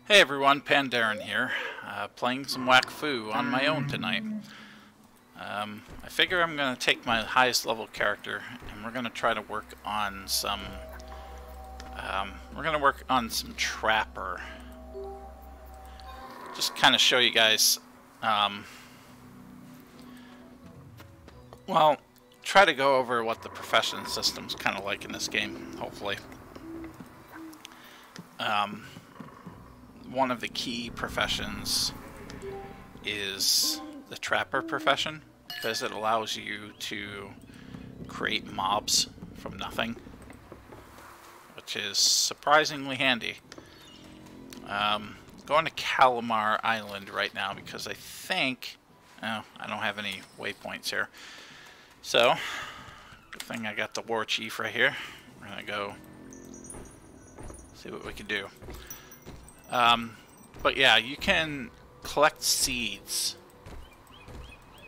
Hey everyone, Pandaren here, playing some Wakfu on my own tonight. I figure I'm going to take my highest level character and we're going to try to work on some, Trapper. Just kind of show you guys, well, try to go over what the profession system's kind of like in this game, hopefully. One of the key professions is the Trapper profession, because it allows you to create mobs from nothing, which is surprisingly handy. Going to Calamar Island right now because I think... oh, I don't have any waypoints here. So, good thing I got the War Chief right here. We're going to go see what we can do. But yeah, you can collect seeds.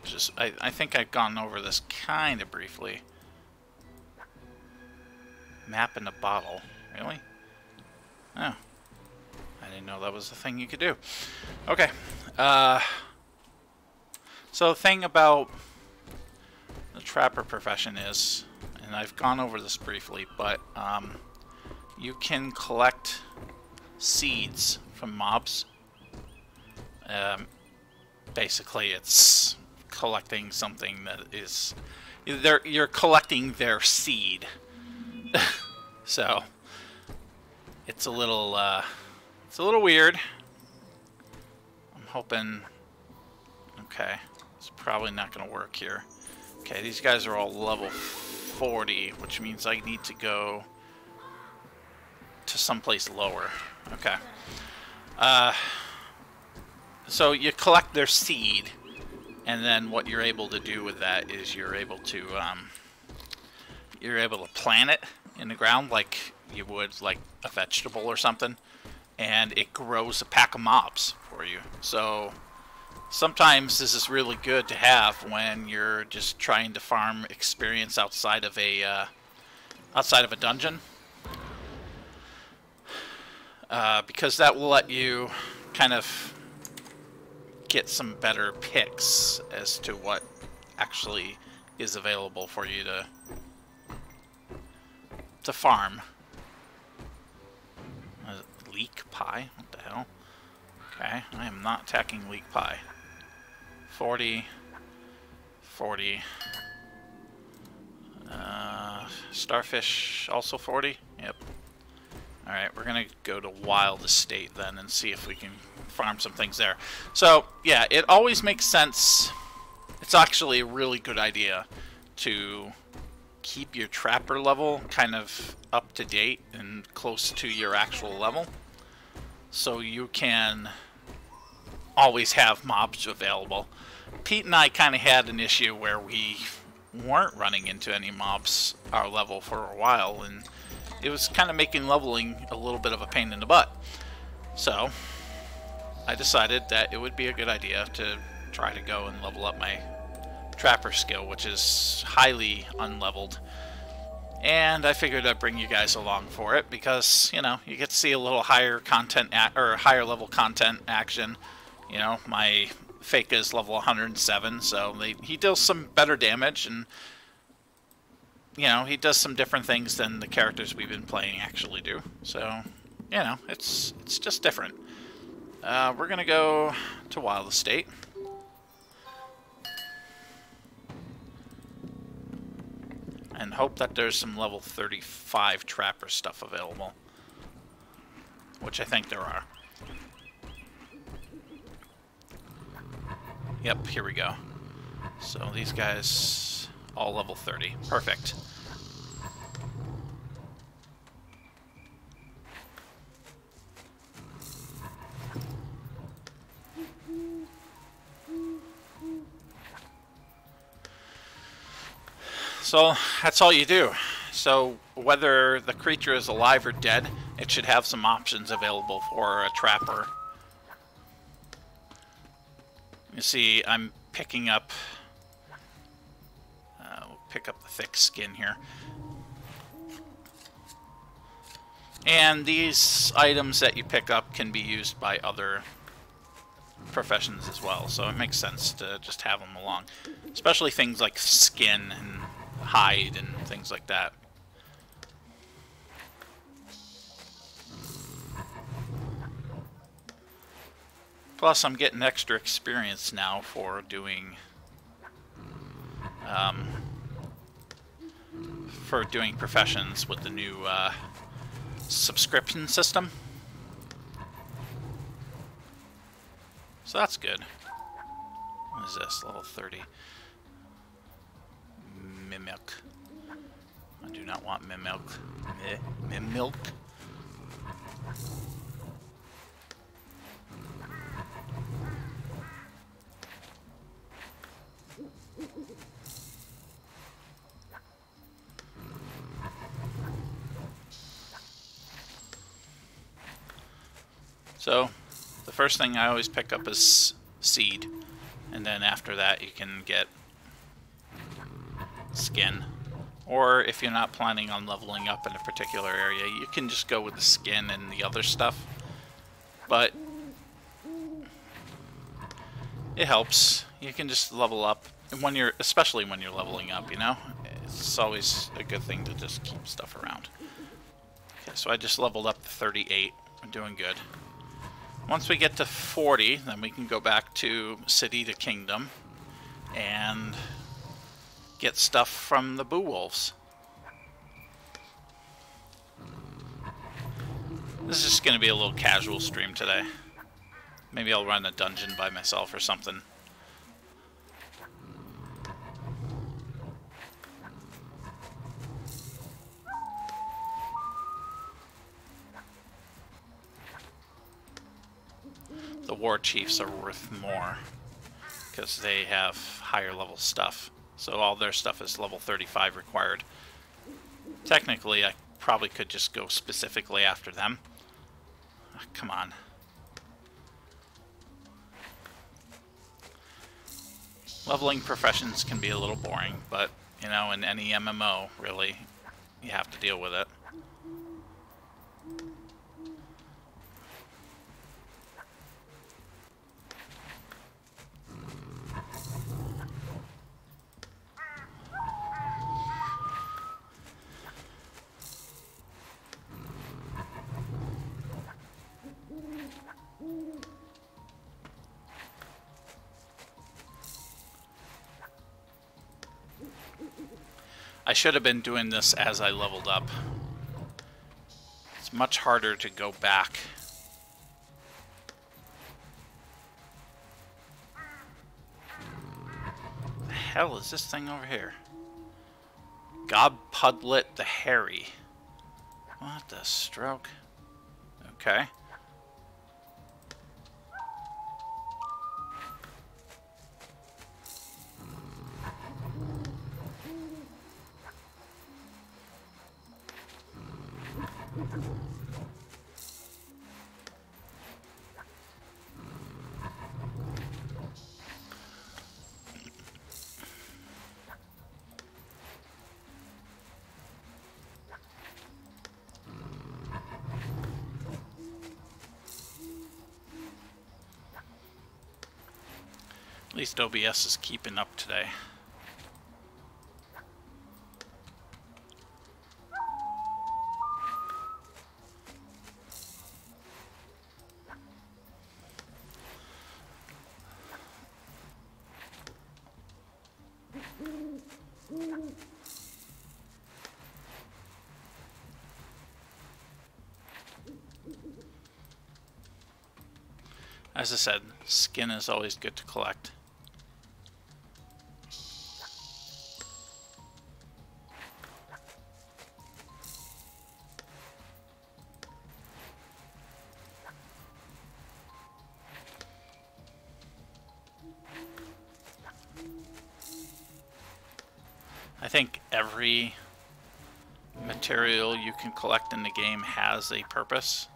Just, I think I've gone over this kind of briefly. Map in a bottle. Really? Oh. I didn't know that was a thing you could do. Okay. So the thing about the Trapper profession is, and I've gone over this briefly, but you can collect seeds from mobs. Basically, it's collecting something that is... you're collecting their seed. So, it's a little weird. I'm hoping... okay, it's probably not going to work here. Okay, these guys are all level 40, which means I need to go to someplace lower. Okay. So you collect their seed, and then what you're able to do with that is you're able to plant it in the ground like you would like a vegetable or something, and it grows a pack of mobs for you. So sometimes this is really good to have when you're just trying to farm experience outside of a dungeon. Because that will let you kind of get some better picks as to what actually is available for you to farm. Leek pie? What the hell? Okay, I am not attacking leek pie. 40. 40. Starfish also 40? Yep. Alright, we're going to go to Wild Estate then and see if we can farm some things there. So, yeah, it always makes sense. It's actually a really good idea to keep your Trapper level kind of up to date and close to your actual level, so you can always have mobs available. Pete and I kind of had an issue where we weren't running into any mobs our level for a while, and it was kind of making leveling a little bit of a pain in the butt. So I decided that it would be a good idea to try to go and level up my Trapper skill, which is highly unleveled. And I figured I'd bring you guys along for it because, you know, you get to see a little higher content or higher level content action. You know, my Fake is level 107, so he deals some better damage, and you know, he does some different things than the characters we've been playing actually do. So, you know, it's just different. We're gonna go to Wild Estate. And hope that there's some level 35 Trapper stuff available. Which I think there are. Yep, here we go. So these guys, all level 30. Perfect. So that's all you do. So whether the creature is alive or dead, it should have some options available for a Trapper. You see, I'm picking up... we'll pick up the thick skin here. And these items that you pick up can be used by other professions as well, so it makes sense to just have them along. Especially things like skin and hide and things like that. Plus, I'm getting extra experience now for doing professions with the new subscription system. So that's good. What is this? Level 30. Mimic. I do not want Mimic. Mimic. So, the first thing I always pick up is seed, and then after that you can get skin. Or if you're not planning on leveling up in a particular area, you can just go with the skin and the other stuff. But it helps. You can just level up, and especially when you're leveling up, you know? It's always a good thing to just keep stuff around. Okay, so I just leveled up to 38. I'm doing good. Once we get to 40, then we can go back to City to Kingdom and get stuff from the Boo Wolves. This is just going to be a little casual stream today. Maybe I'll run a dungeon by myself or something. The war chiefs are worth more because they have higher level stuff. So all their stuff is level 35 required. Technically, I probably could just go specifically after them. Oh, come on. Leveling professions can be a little boring, but, you know, in any MMO, really, you have to deal with it. I should have been doing this as I leveled up. It's much harder to go back. What the hell is this thing over here? Gobpudlet the Hairy. What the stroke? Okay. At least OBS is keeping up today. As I said, skin is always good to collect. I think every material you can collect in the game has a purpose.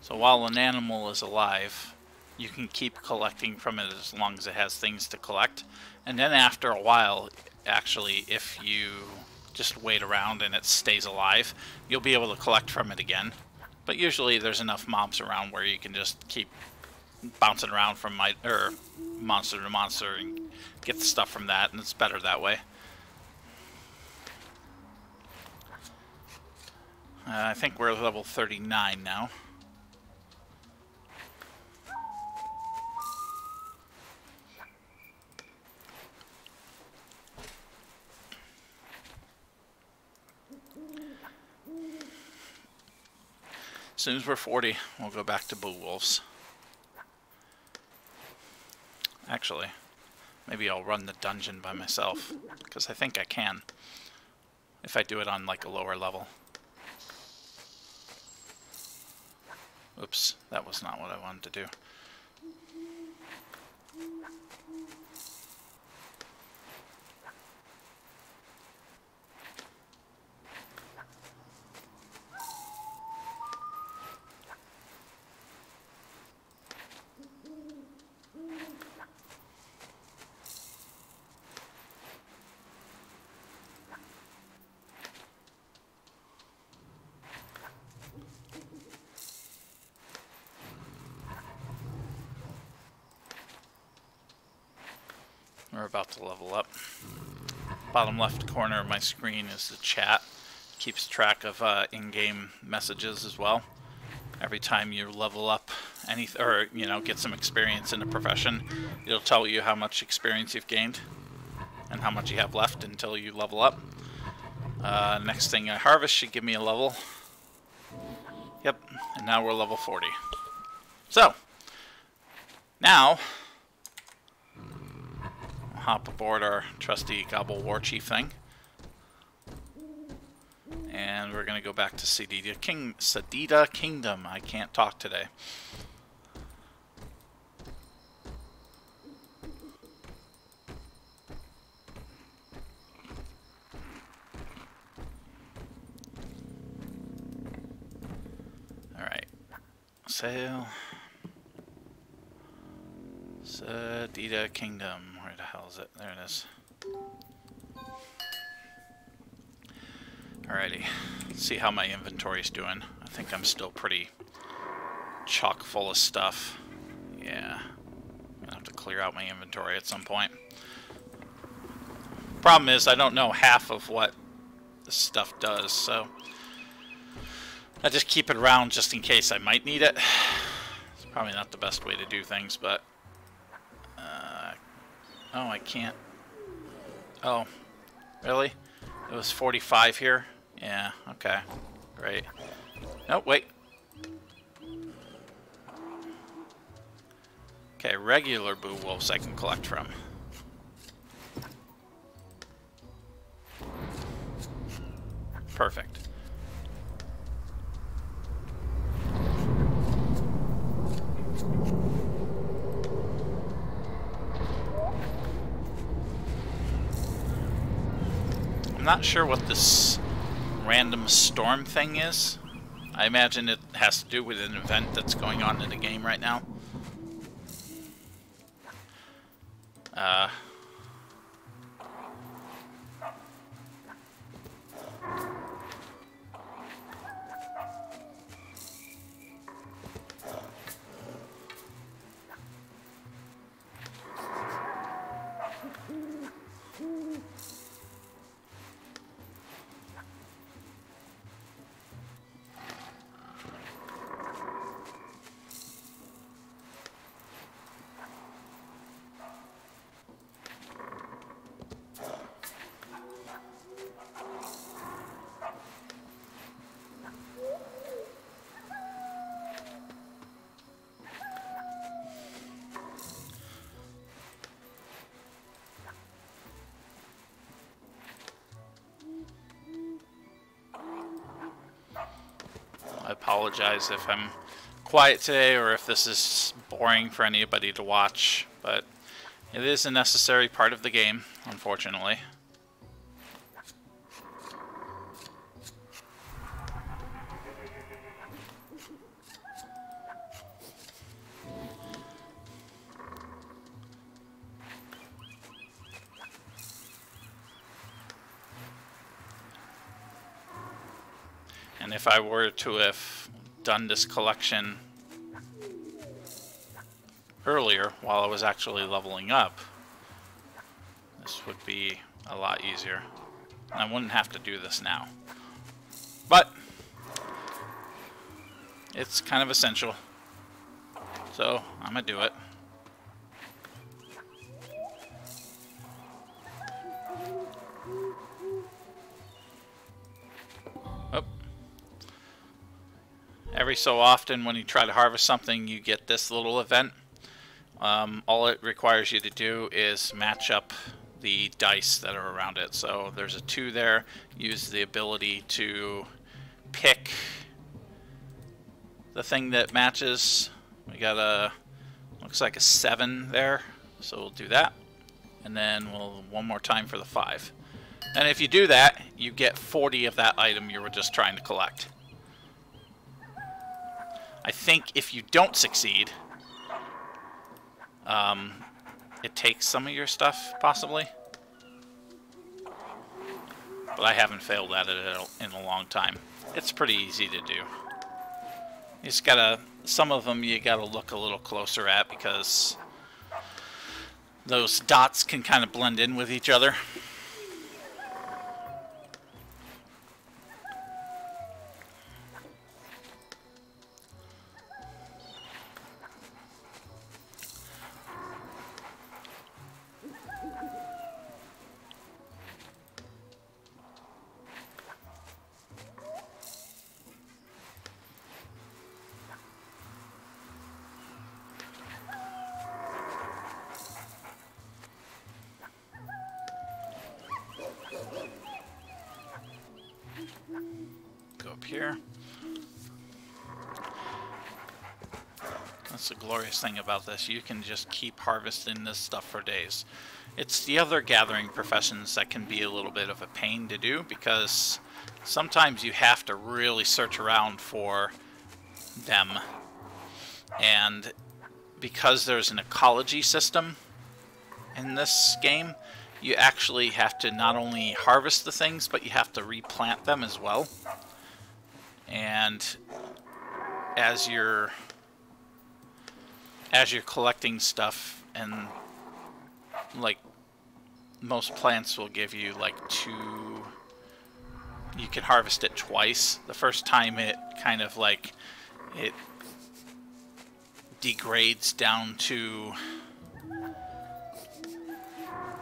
So while an animal is alive, you can keep collecting from it as long as it has things to collect. And then after a while, actually, if you just wait around and it stays alive, you'll be able to collect from it again. But usually there's enough mobs around where you can just keep bouncing around from monster to monster and get the stuff from that, and it's better that way. I think we're level 39 now. As soon as we're 40, we'll go back to Bullwolves. Actually, maybe I'll run the dungeon by myself, because I think I can, if I do it on like a lower level. Oops, that was not what I wanted to do. We're about to level up. Bottom left corner of my screen is the chat. Keeps track of in-game messages as well. Every time you level up or get some experience in a profession, it'll tell you how much experience you've gained and how much you have left until you level up. Next thing I harvest should give me a level. Yep, and now we're level 40. So, now hop aboard our trusty Gobble War Chief thing. And we're going to go back to Sadida Kingdom. I can't talk today. Alright. Sail. Sadida Kingdom. Where the hell is it? There it is. Alrighty. Let's see how my inventory's doing. I think I'm still pretty chock full of stuff. Yeah. I'm gonna have to clear out my inventory at some point. Problem is, I don't know half of what this stuff does, so I just keep it around just in case I might need it. It's probably not the best way to do things, but oh, I can't. Oh, really? It was 45 here? Yeah, okay. Great. No, wait. Okay, regular boo wolves I can collect from. Perfect. I'm not sure what this random storm thing is. I imagine it has to do with an event that's going on in the game right now. I apologize if I'm quiet today or if this is boring for anybody to watch, but it is a necessary part of the game, unfortunately. And if I were to have done this collection earlier while I was actually leveling up, this would be a lot easier. And I wouldn't have to do this now. But it's kind of essential. So I'm gonna do it. Oh. Every so often when you try to harvest something, you get this little event. All it requires you to do is match up the dice that are around it. So there's a 2 there. Use the ability to pick the thing that matches. We got a, looks like a 7 there. So we'll do that. And then we'll one more time for the 5. And if you do that, you get 40 of that item you were just trying to collect. I think if you don't succeed, it takes some of your stuff, possibly. But I haven't failed at it in a long time. It's pretty easy to do. You just gotta, some of them you gotta look a little closer at because those dots can kind of blend in with each other. Go up here. That's the glorious thing about this. You can just keep harvesting this stuff for days. It's the other gathering professions that can be a little bit of a pain to do because sometimes you have to really search around for them. And because there's an ecology system in this game, you actually have to not only harvest the things, but you have to replant them as well. And as you're collecting stuff, and like most plants will give you like 2, you can harvest it twice. The first time it kind of like it degrades down to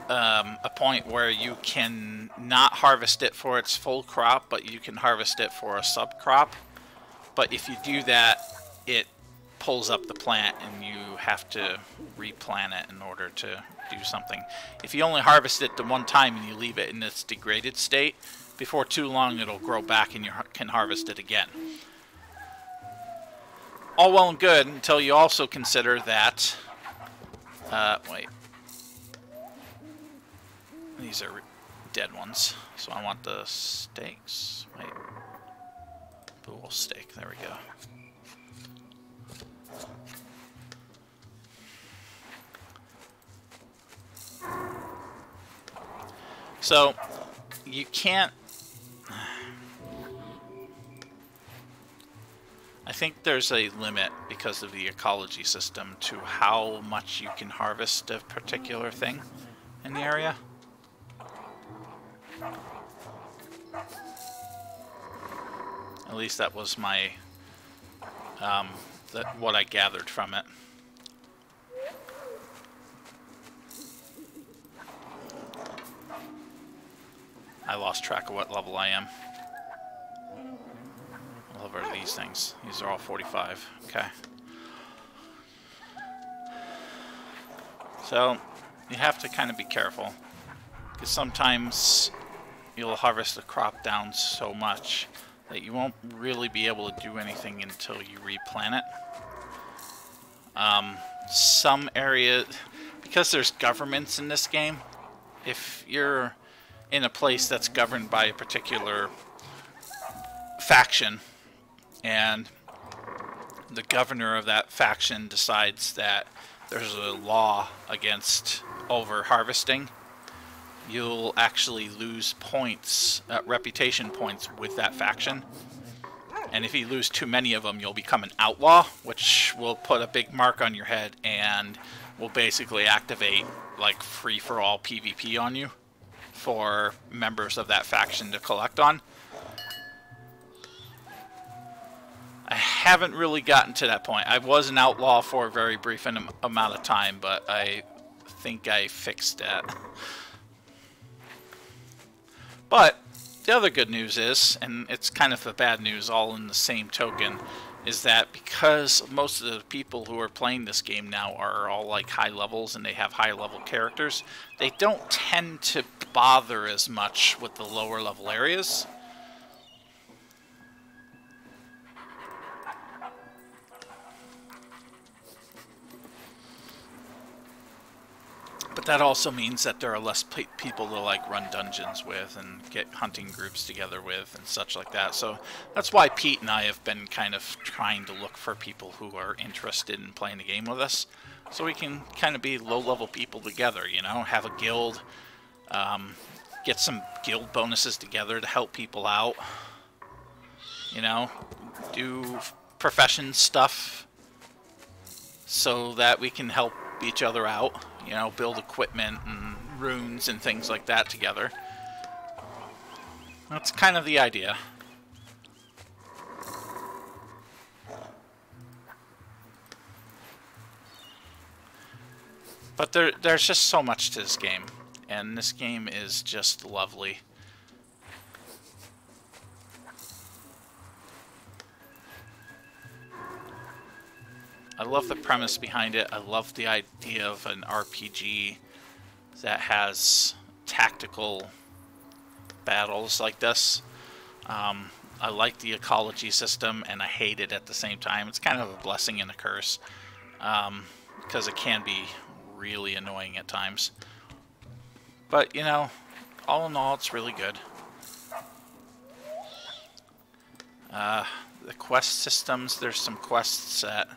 a point where you can not harvest it for its full crop, but you can harvest it for a subcrop. But if you do that, it pulls up the plant and you have to replant it in order to do something. If you only harvest it the one time and you leave it in its degraded state, before too long it'll grow back and you can harvest it again. All well and good until you also consider that wait. These are dead ones, so I want the steaks. Wait. Bull steak, there we go. So, you can't... I think there's a limit because of the ecology system to how much you can harvest a particular thing in the area. At least that was my what I gathered from it. I lost track of what level I am. What level are these things? These are all 45. Okay. So you have to kind of be careful because sometimes you'll harvest the crop down so much that you won't really be able to do anything until you replant it. Some areas, because there's governments in this game, if you're in a place that's governed by a particular faction and the governor of that faction decides that there's a law against over harvesting, you'll actually lose points, reputation points with that faction. And if you lose too many of them, you'll become an outlaw, which will put a big mark on your head and will basically activate like free-for-all PvP on you for members of that faction to collect on. I haven't really gotten to that point. I was an outlaw for a very brief amount of time, but I think I fixed that. But the other good news is, and it's kind of the bad news all in the same token, is that because most of the people who are playing this game now are all like high levels and they have high level characters, they don't tend to bother as much with the lower level areas. But that also means that there are less people to like run dungeons with and get hunting groups together with and such like that. So that's why Pete and I have been kind of trying to look for people who are interested in playing the game with us, so we can kind of be low-level people together, you know, have a guild, get some guild bonuses together to help people out, you know, do profession stuff so that we can help each other out. You know, build equipment and runes and things like that together. That's kind of the idea. But there's just so much to this game, and this game is just lovely. I love the premise behind it. I love the idea of an RPG that has tactical battles like this. I like the ecology system, and I hate it at the same time. It's kind of a blessing and a curse, because it can be really annoying at times. But, you know, all in all, it's really good. The quest systems, there's some quests that,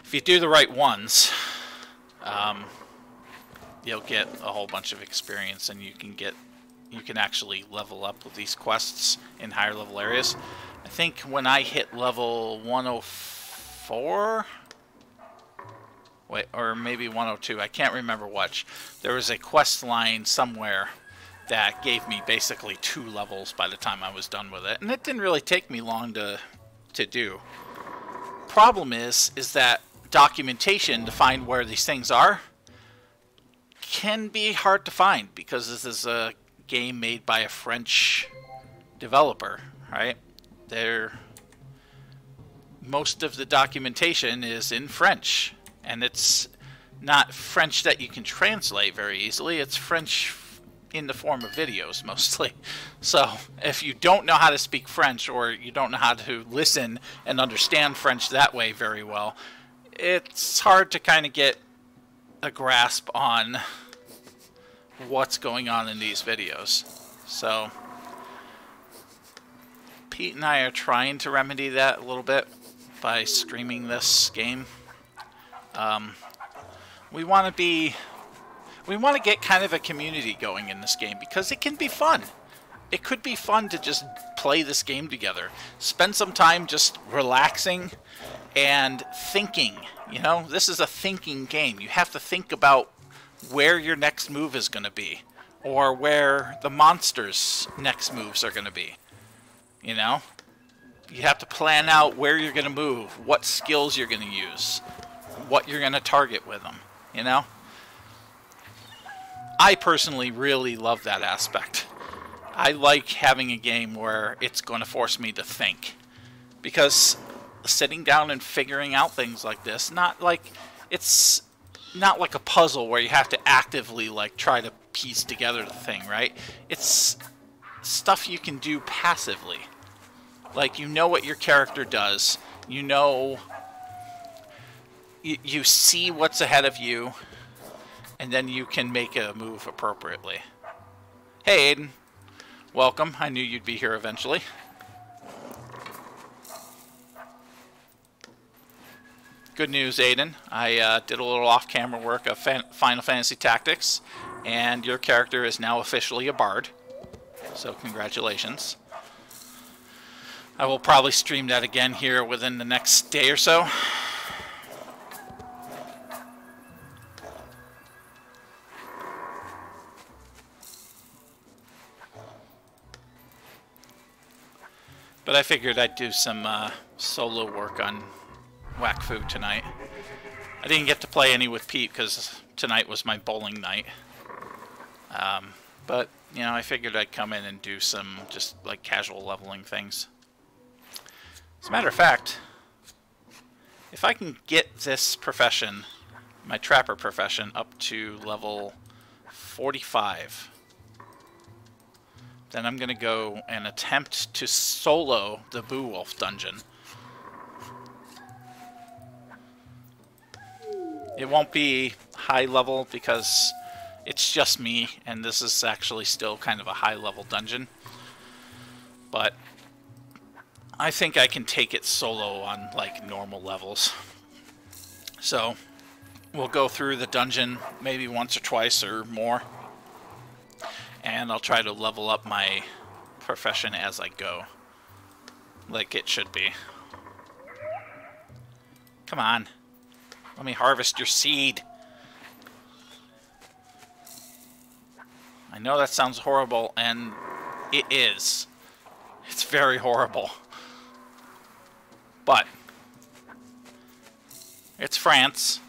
if you do the right ones, you'll get a whole bunch of experience, and you can actually level up with these quests in higher level areas. I think when I hit level 104, wait, or maybe 102, I can't remember which, there was a quest line somewhere that gave me basically 2 levels by the time I was done with it, and it didn't really take me long to do. Problem is that documentation to find where these things are can be hard to find, because this is a game made by a French developer, right? Most of the documentation is in French, and it's not French that you can translate very easily. It's French in the form of videos mostly. So if you don't know how to speak French, or you don't know how to listen and understand French that way very well, it's hard to kind of get a grasp on what's going on in these videos. So Pete and I are trying to remedy that a little bit by streaming this game. We want to get kind of a community going in this game, because it can be fun. It could be fun to just play this game together. Spend some time just relaxing and thinking. You know, this is a thinking game. You have to think about where your next move is going to be, or where the monster's next moves are going to be. You know, you have to plan out where you're going to move, what skills you're going to use, what you're going to target with them, you know? I personally really love that aspect. I like having a game where it's going to force me to think, because sitting down and figuring out things like this, it's not like a puzzle where you have to actively like try to piece together the thing, right? It's stuff you can do passively. Like, you know what your character does, you know, you see what's ahead of you, and then you can make a move appropriately. Hey, Aiden. Welcome. I knew you'd be here eventually. Good news, Aiden. I did a little off-camera work of Final Fantasy Tactics, and your character is now officially a bard. So congratulations. I will probably stream that again here within the next day or so. But I figured I'd do some solo work on Wakfu tonight. I didn't get to play any with Pete because tonight was my bowling night. But, you know, I figured I'd come in and do some just like casual leveling things. As a matter of fact, if I can get this profession, my trapper profession, up to level 45, then I'm going to go and attempt to solo the Beowulf dungeon. It won't be high level because it's just me, and this is actually still kind of a high level dungeon. But I think I can take it solo on like normal levels. So we'll go through the dungeon maybe once or twice or more, and I'll try to level up my profession as I go, like it should be. Come on, let me harvest your seed. I know that sounds horrible, and it is. It's very horrible. But it's France,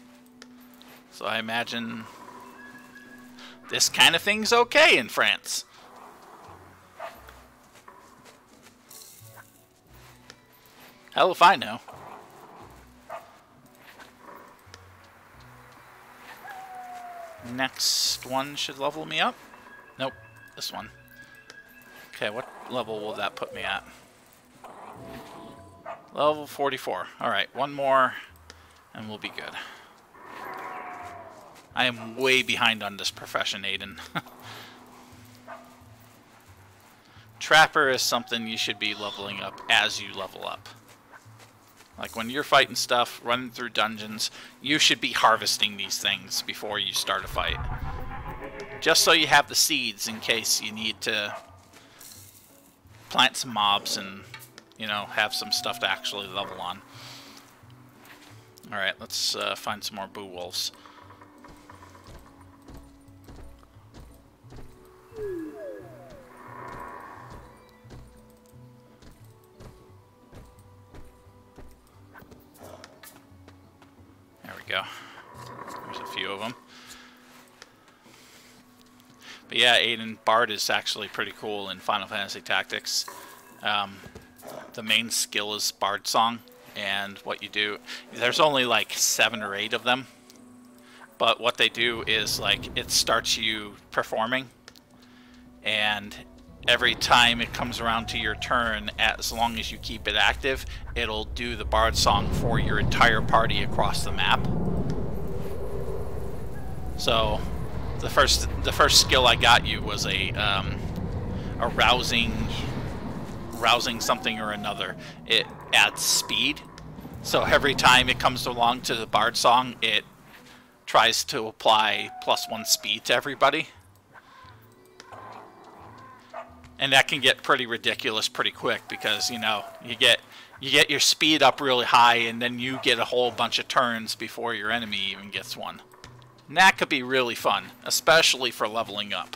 so I imagine this kind of thing's okay in France. Hell if I know. Next one should level me up. Nope, this one. Okay, what level will that put me at? Level 44. Alright, one more and we'll be good. I am way behind on this profession, Aiden. Trapper is something you should be leveling up as you level up. Like when you're fighting stuff, running through dungeons, you should be harvesting these things before you start a fight. Just so you have the seeds in case you need to plant some mobs and, you know, have some stuff to actually level on. Alright, let's find some more Beowulfs. There we go. There's a few of them. But yeah, Aiden, Bard is actually pretty cool in Final Fantasy Tactics. The main skill is Bard Song, and what you do, there's only like 7 or 8 of them, but what they do is like it starts you performing, and every time it comes around to your turn, as long as you keep it active, it'll do the Bard Song for your entire party across the map. So the first skill I got you was a rousing something or another. It adds speed, so every time it comes along to the Bard Song, it tries to apply +1 speed to everybody, and that can get pretty ridiculous pretty quick because, you know, you get your speed up really high, and then you get a whole bunch of turns before your enemy even gets one. And that could be really fun, especially for leveling up.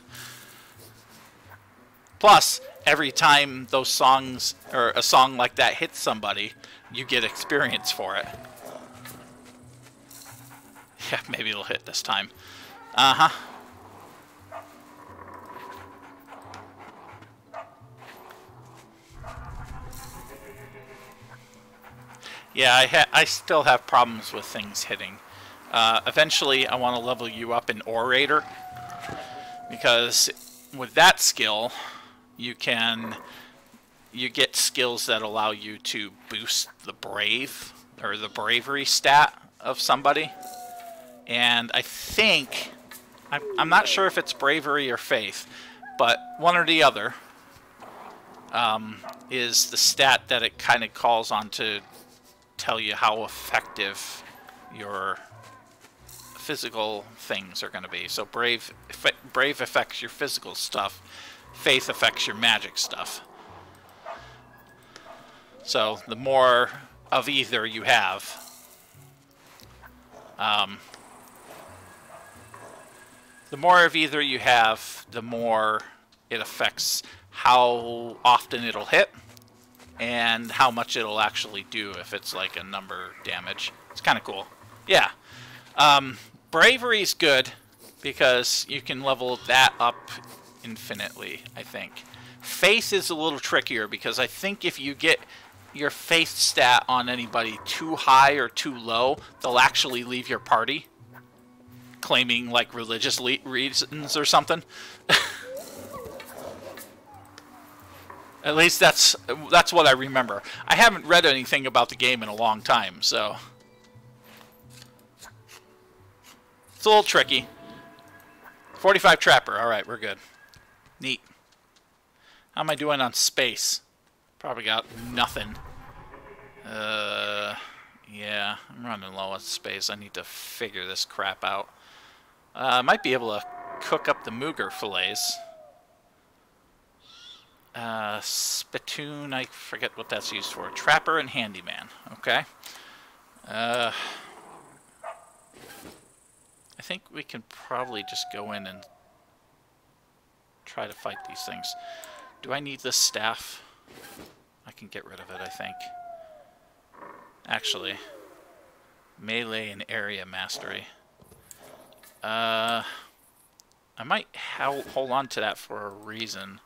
Plus, every time those songs, or a song like that hits somebody, you get experience for it. Yeah, maybe it'll hit this time. Uh-huh. Yeah, I still have problems with things hitting. Eventually, I want to level you up in Orator, because with that skill, you get skills that allow you to boost the brave, or the bravery stat of somebody. And I think, I'm not sure if it's bravery or faith, but one or the other is the stat that it kind of calls on to tell you how effective your physical things are going to be. So brave affects your physical stuff, faith affects your magic stuff. So the more of either you have, the more it affects how often it'll hit and how much it'll actually do if it's like a number damage. It's kind of cool. Yeah. Bravery's good because you can level that up infinitely, I think. Faith is a little trickier because I think if you get your faith stat on anybody too high or too low, they'll actually leave your party, claiming like religious reasons or something. At least that's what I remember. I haven't read anything about the game in a long time, so it's a little tricky. 45 Trapper. All right, we're good. Neat. How am I doing on space? Probably got nothing. Yeah, I'm running low on space. I need to figure this crap out. I might be able to cook up the Mooger fillets. Spittoon, I forget what that's used for. Trapper and Handyman. Okay. I think we can probably just go in and try to fight these things. Do I need this staff? I can get rid of it, I think. Actually, melee and area mastery. I might hold on to that for a reason.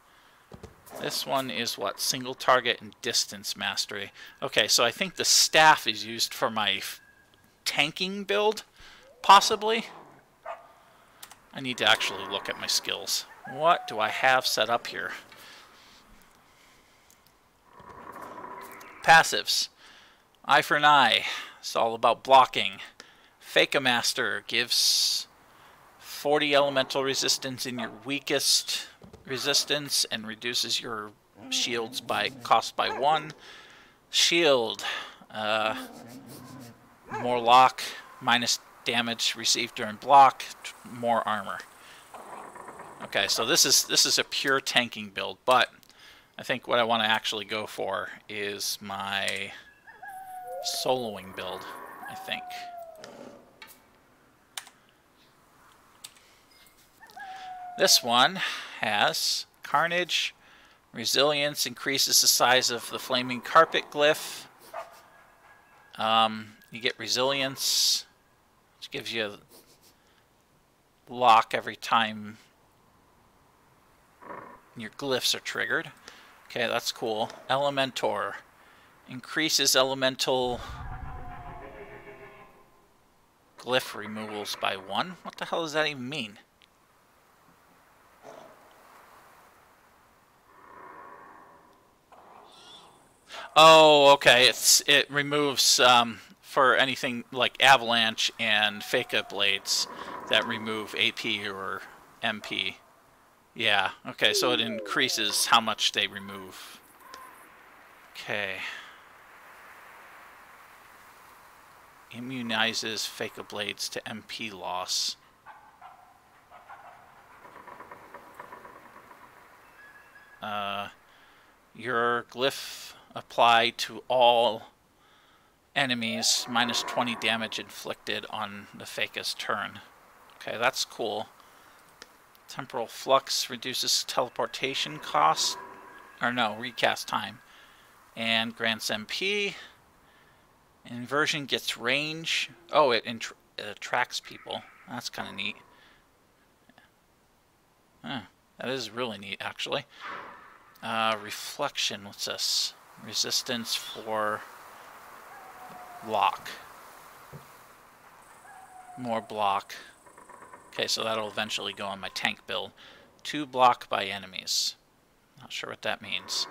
This one is what? Single target and distance mastery. Okay, so I think the staff is used for my tanking build, possibly. I need to actually look at my skills. What do I have set up here? Passives. Eye for an eye. It's all about blocking. Fake a Master gives 40 elemental resistance in your weakest resistance and reduces your shields by cost by 1. Shield. More lock. Minus damage received during block. More armor. Okay, so this is a pure tanking build, but I think what I want to actually go for is my soloing build, I think. This one has Carnage, Resilience, increases the size of the Flaming Carpet glyph. You get Resilience, which gives you lock every time your glyphs are triggered. Okay, that's cool. Elementor. Increases elemental glyph removals by 1. What the hell does that even mean? Oh, okay. It removes for anything like Avalanche and Feka Blades that remove AP or MP. Yeah, okay, so it increases how much they remove. Okay. Immunizes Feka Blades to MP loss. Your glyph applied to all enemies, minus 20 damage inflicted on the Feka's turn. Okay, that's cool. Temporal Flux reduces teleportation cost, or no, recast time, and grants MP. Inversion gets range. Oh, it attracts people. That's kind of neat. Huh, that is really neat, actually. Reflection, what's this? Resistance for lock. More block. Okay, so that'll eventually go on my tank build. 2 block by enemies. Not sure what that means.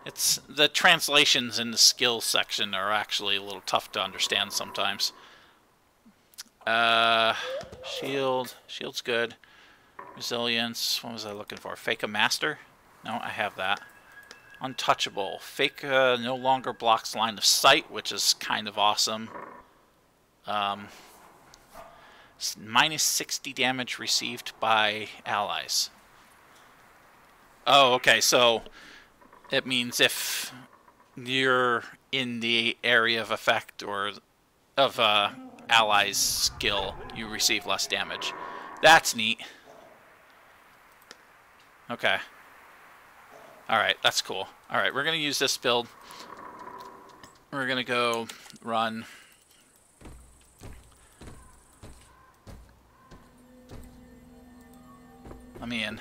It's the translations in the skills section are actually a little tough to understand sometimes. Shield. Shield's good. Resilience. What was I looking for? Fake a Master? No, I have that. Untouchable. Fake no longer blocks line of sight, which is kind of awesome. Minus 60 damage received by allies. Oh, okay, so it means if you're in the area of effect or of ally's skill, you receive less damage. That's neat. Okay. Alright, that's cool. Alright, we're going to use this build. We're going to go run. Let me in.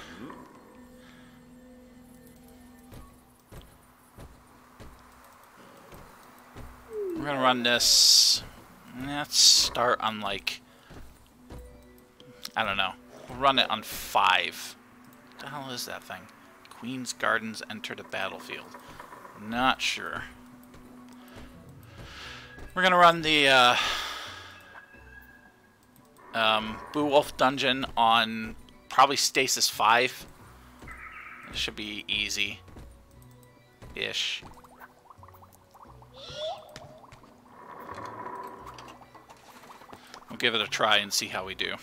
We're going to run this. Let's start on, like, I don't know. We'll run it on 5. What the hell is that thing? Queen's Gardens enter the battlefield. Not sure. We're going to run the Beowulf dungeon on probably stasis 5. It should be easy-ish. We'll give it a try and see how we do.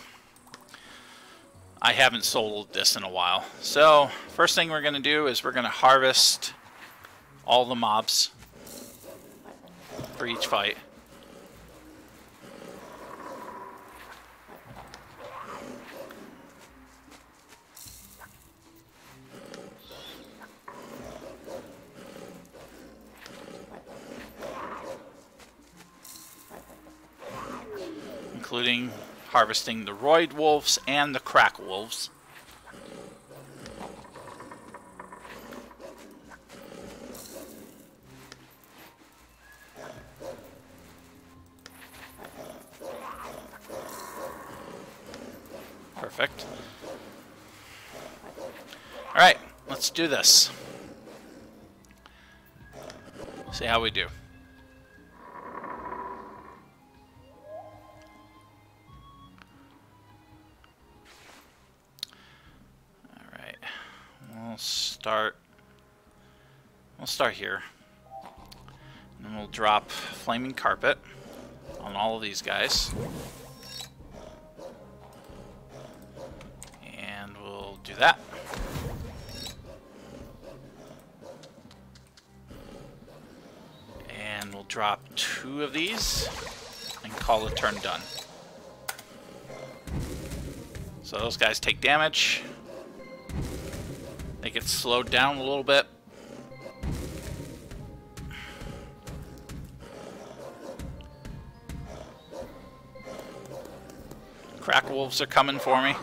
I haven't sold this in a while. So, first thing we're going to do is we're going to harvest all the mobs for each fight. Including harvesting the roid wolves and the crack wolves. Perfect. Alright, let's do this. See how we do. We'll start here. And then we'll drop Flaming Carpet on all of these guys. And we'll do that. And we'll drop 2 of these and call the turn done. So those guys take damage. They get slowed down a little bit. Crack wolves are coming for me.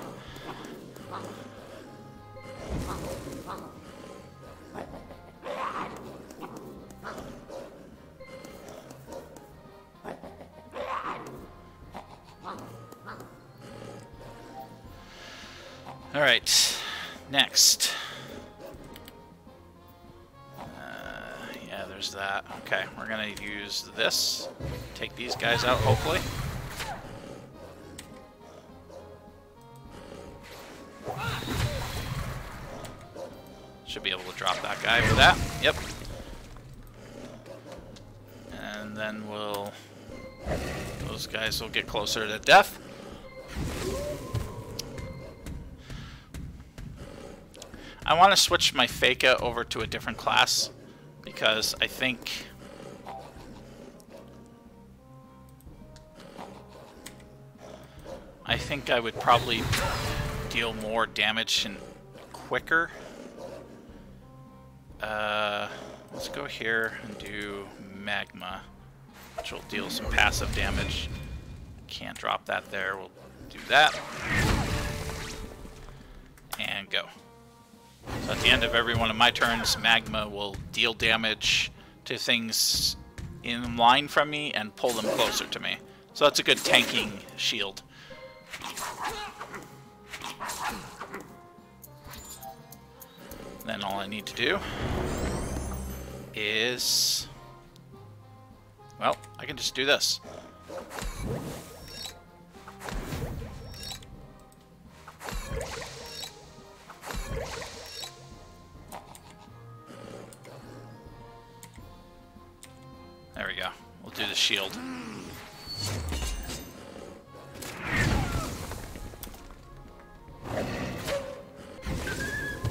All right, next. Yeah, there's that. Okay, we're gonna use this. Take these guys out, hopefully. Should be able to drop that guy for that. Yep. And then those guys will get closer to death. I want to switch my Feka over to a different class because I think I would probably deal more damage and quicker. Let's go here and do Magma, which will deal some passive damage. Can't drop that there. We'll do that. And go. So at the end of every one of my turns, Magma will deal damage to things in line from me and pull them closer to me. So that's a good tanking shield. Then all I need to do is... well, I can just do this. There we go. We'll do the shield.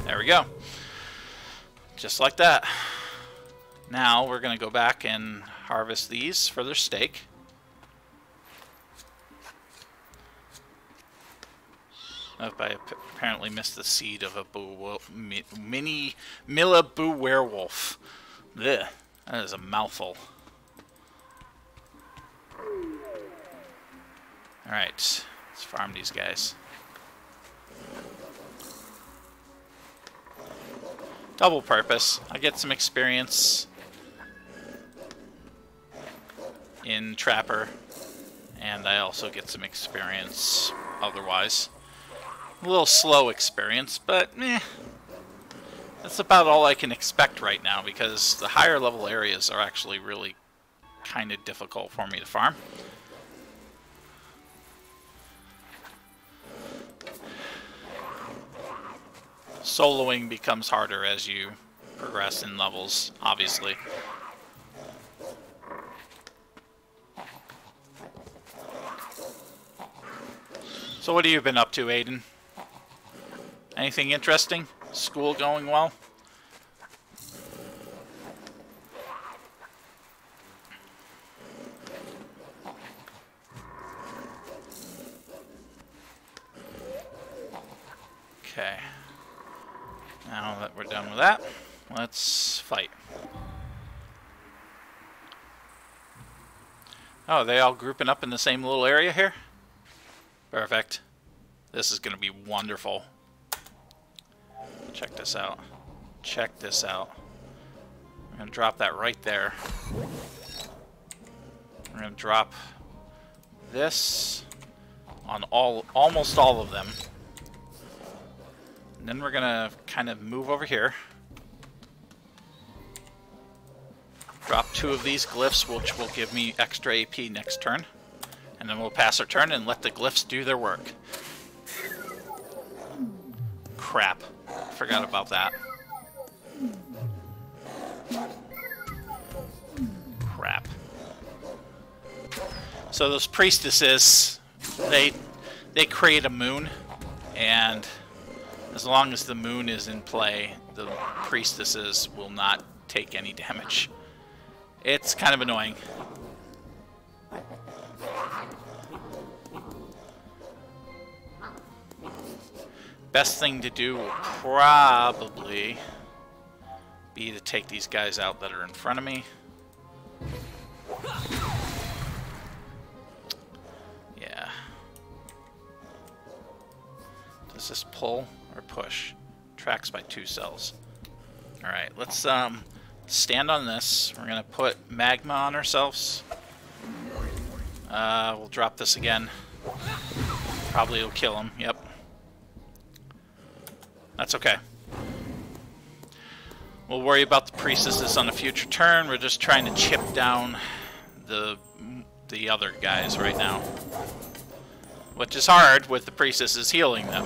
There we go. Just like that. Now we're going to go back and harvest these for their steak. Oh, I apparently missed the seed of a mini Milliboo werewolf. Ugh, that is a mouthful. Alright, let's farm these guys. Double purpose. I get some experience in Trapper, and I also get some experience otherwise. A little slow experience, but that's about all I can expect right now, because the higher level areas are actually really kind of difficult for me to farm. Soloing becomes harder as you progress in levels, obviously. So what have you been up to, Aiden? Anything interesting? School going well? Okay. Now that we're done with that, let's fight. Oh, are they all grouping up in the same little area here? Perfect. This is going to be wonderful. Check this out. Check this out. I'm going to drop that right there. We're going to drop this on almost all of them. And then we're going to kind of move over here. Drop 2 of these glyphs, which will give me extra AP next turn. And then we'll pass our turn and let the glyphs do their work. Crap. Forgot about that. Crap. So those priestesses, they create a moon, and as long as the moon is in play, the priestesses will not take any damage. It's kind of annoying. Best thing to do will probably be to take these guys out that are in front of me. Yeah. Does this pull or push? Tracks by 2 cells. Alright, let's stand on this. We're gonna put magma on ourselves. We'll drop this again. Probably will kill him, yep. That's okay. We'll worry about the priestesses on a future turn. We're just trying to chip down the other guys right now. Which is hard with the priestesses healing them.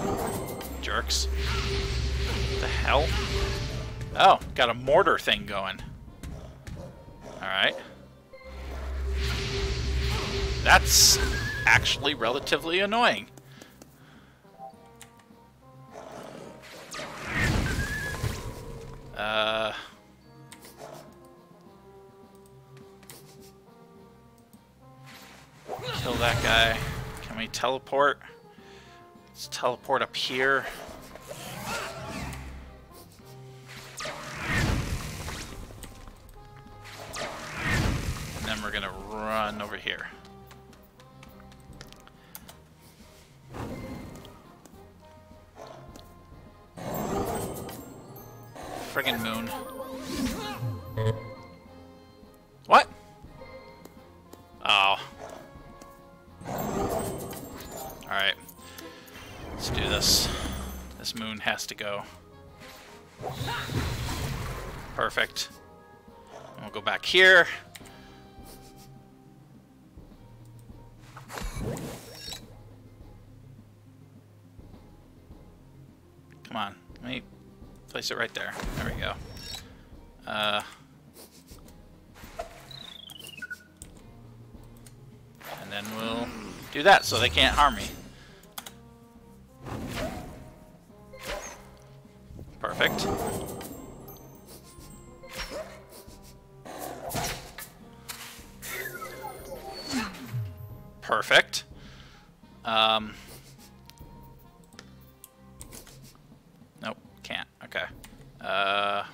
Jerks. What the hell? Oh, got a mortar thing going. Alright. That's actually relatively annoying. Kill that guy. Can we teleport? Let's teleport up here. And then we're gonna run over here. Friggin' moon. What? Oh. Alright. Let's do this. This moon has to go. Perfect. And we'll go back here. Come on. Let me place it right there. There we go. And then we'll do that so they can't harm me. Perfect. Perfect. Nope, can't. Okay. Can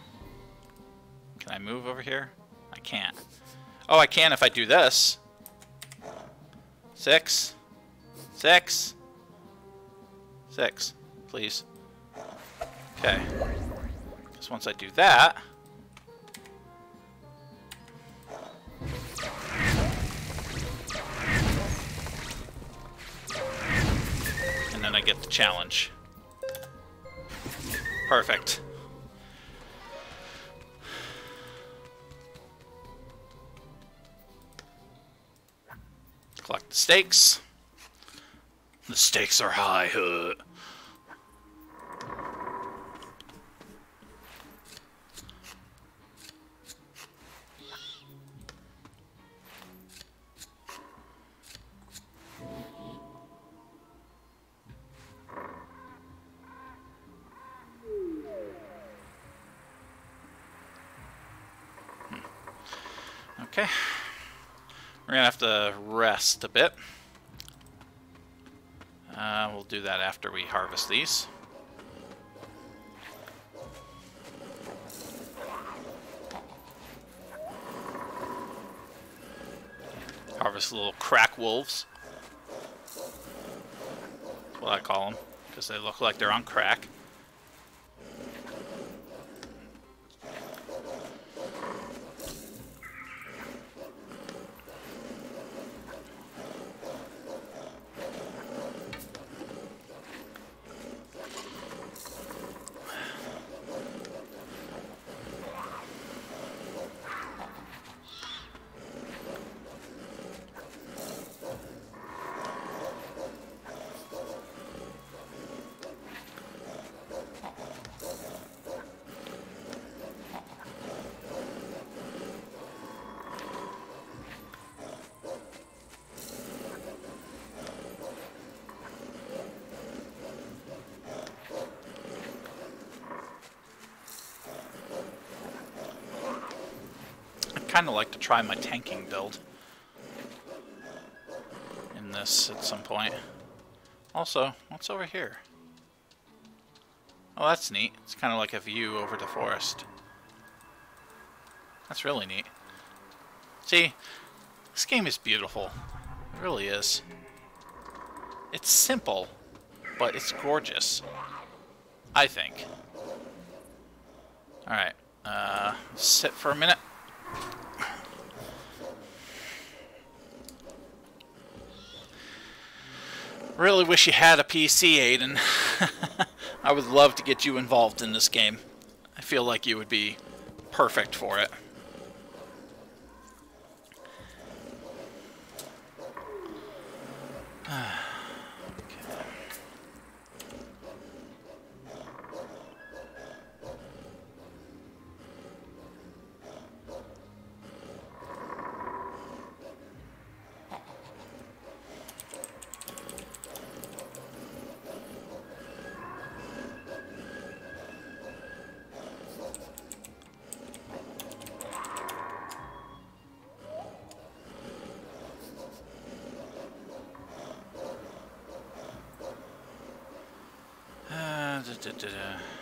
I move over here? I can't. Oh, I can if I do this. 6. 6. 6. Please. Okay. Because once I do that... and then I get the challenge. Perfect. Collect the stakes. The stakes are high. Okay. We're going to have to rest a bit. We'll do that after we harvest these. Harvest little crack wolves. That's what I call them, because they look like they're on crack. Kind of like to try my tanking build in this at some point. Also, what's over here? Oh, that's neat. It's kind of like a view over the forest. That's really neat. See, this game is beautiful. It really is. It's simple, but it's gorgeous. I think. Alright, sit for a minute. Really wish you had a PC, Aiden. I would love to get you involved in this game. I feel like you would be perfect for it.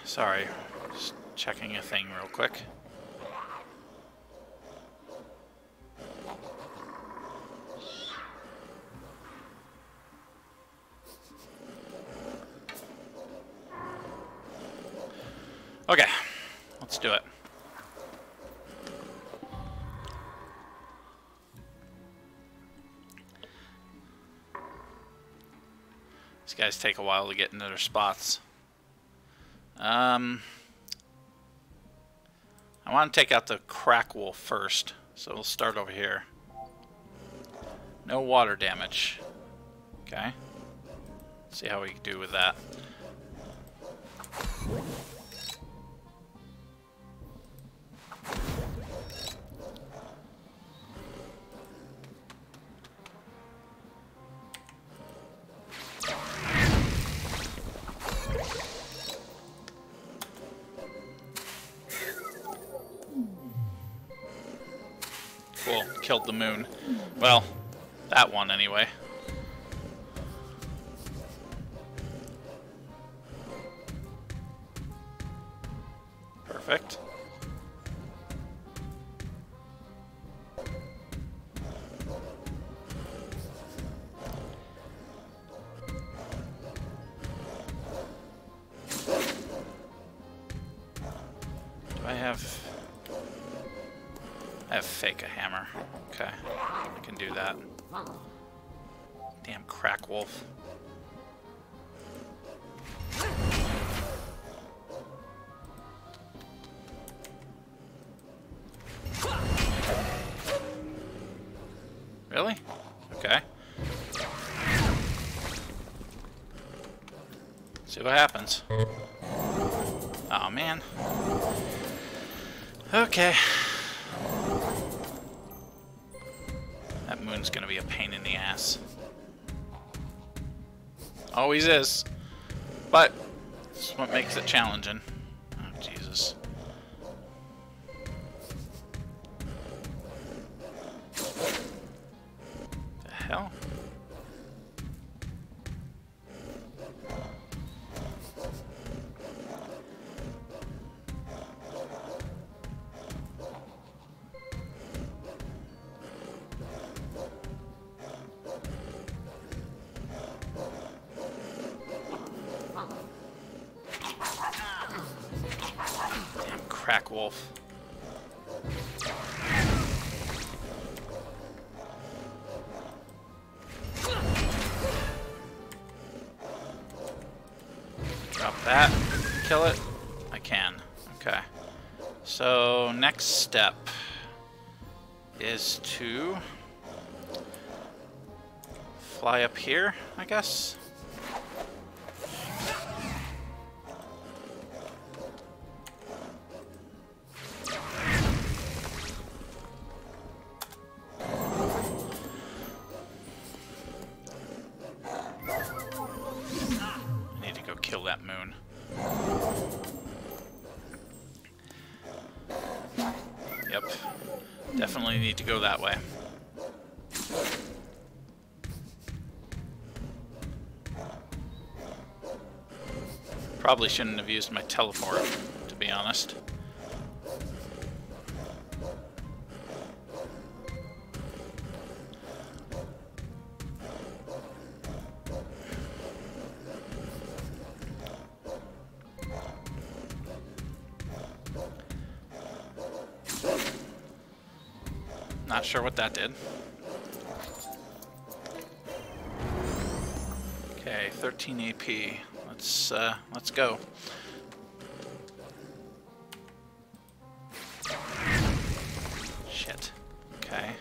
Sorry, just checking a thing real quick. Okay, let's do it. These guys take a while to get into their spots. I want to take out the crack wolf first, so we'll start over here. No water damage. Okay. See how we do with that. Cool, killed the moon. Well, that one anyway. Perfect. I have fake a hammer. Okay, I can do that. Damn crack wolf. Really? Okay. See what happens. Oh man. Okay. That moon's gonna be a pain in the ass. Always is. But it's what makes it challenging. Oh, Jesus. The hell? Crack wolf. Drop that. Kill it. I can. Okay. So next step is to fly up here, I guess. Kill that moon. Yep. Definitely need to go that way. Probably shouldn't have used my teleport, to be honest. Not sure what that did. Okay, 13 AP. Let's go. Shit. Okay.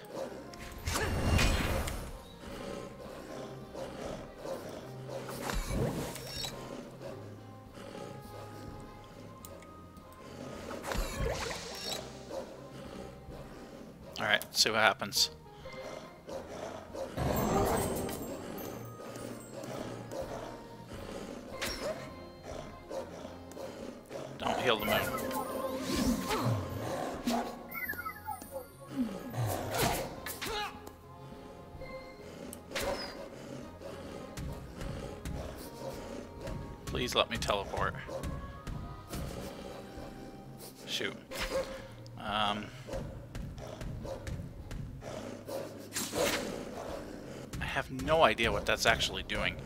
Alright, see what happens. Don't heal the moon. Please let me teleport. Shoot. I have no idea what that's actually doing.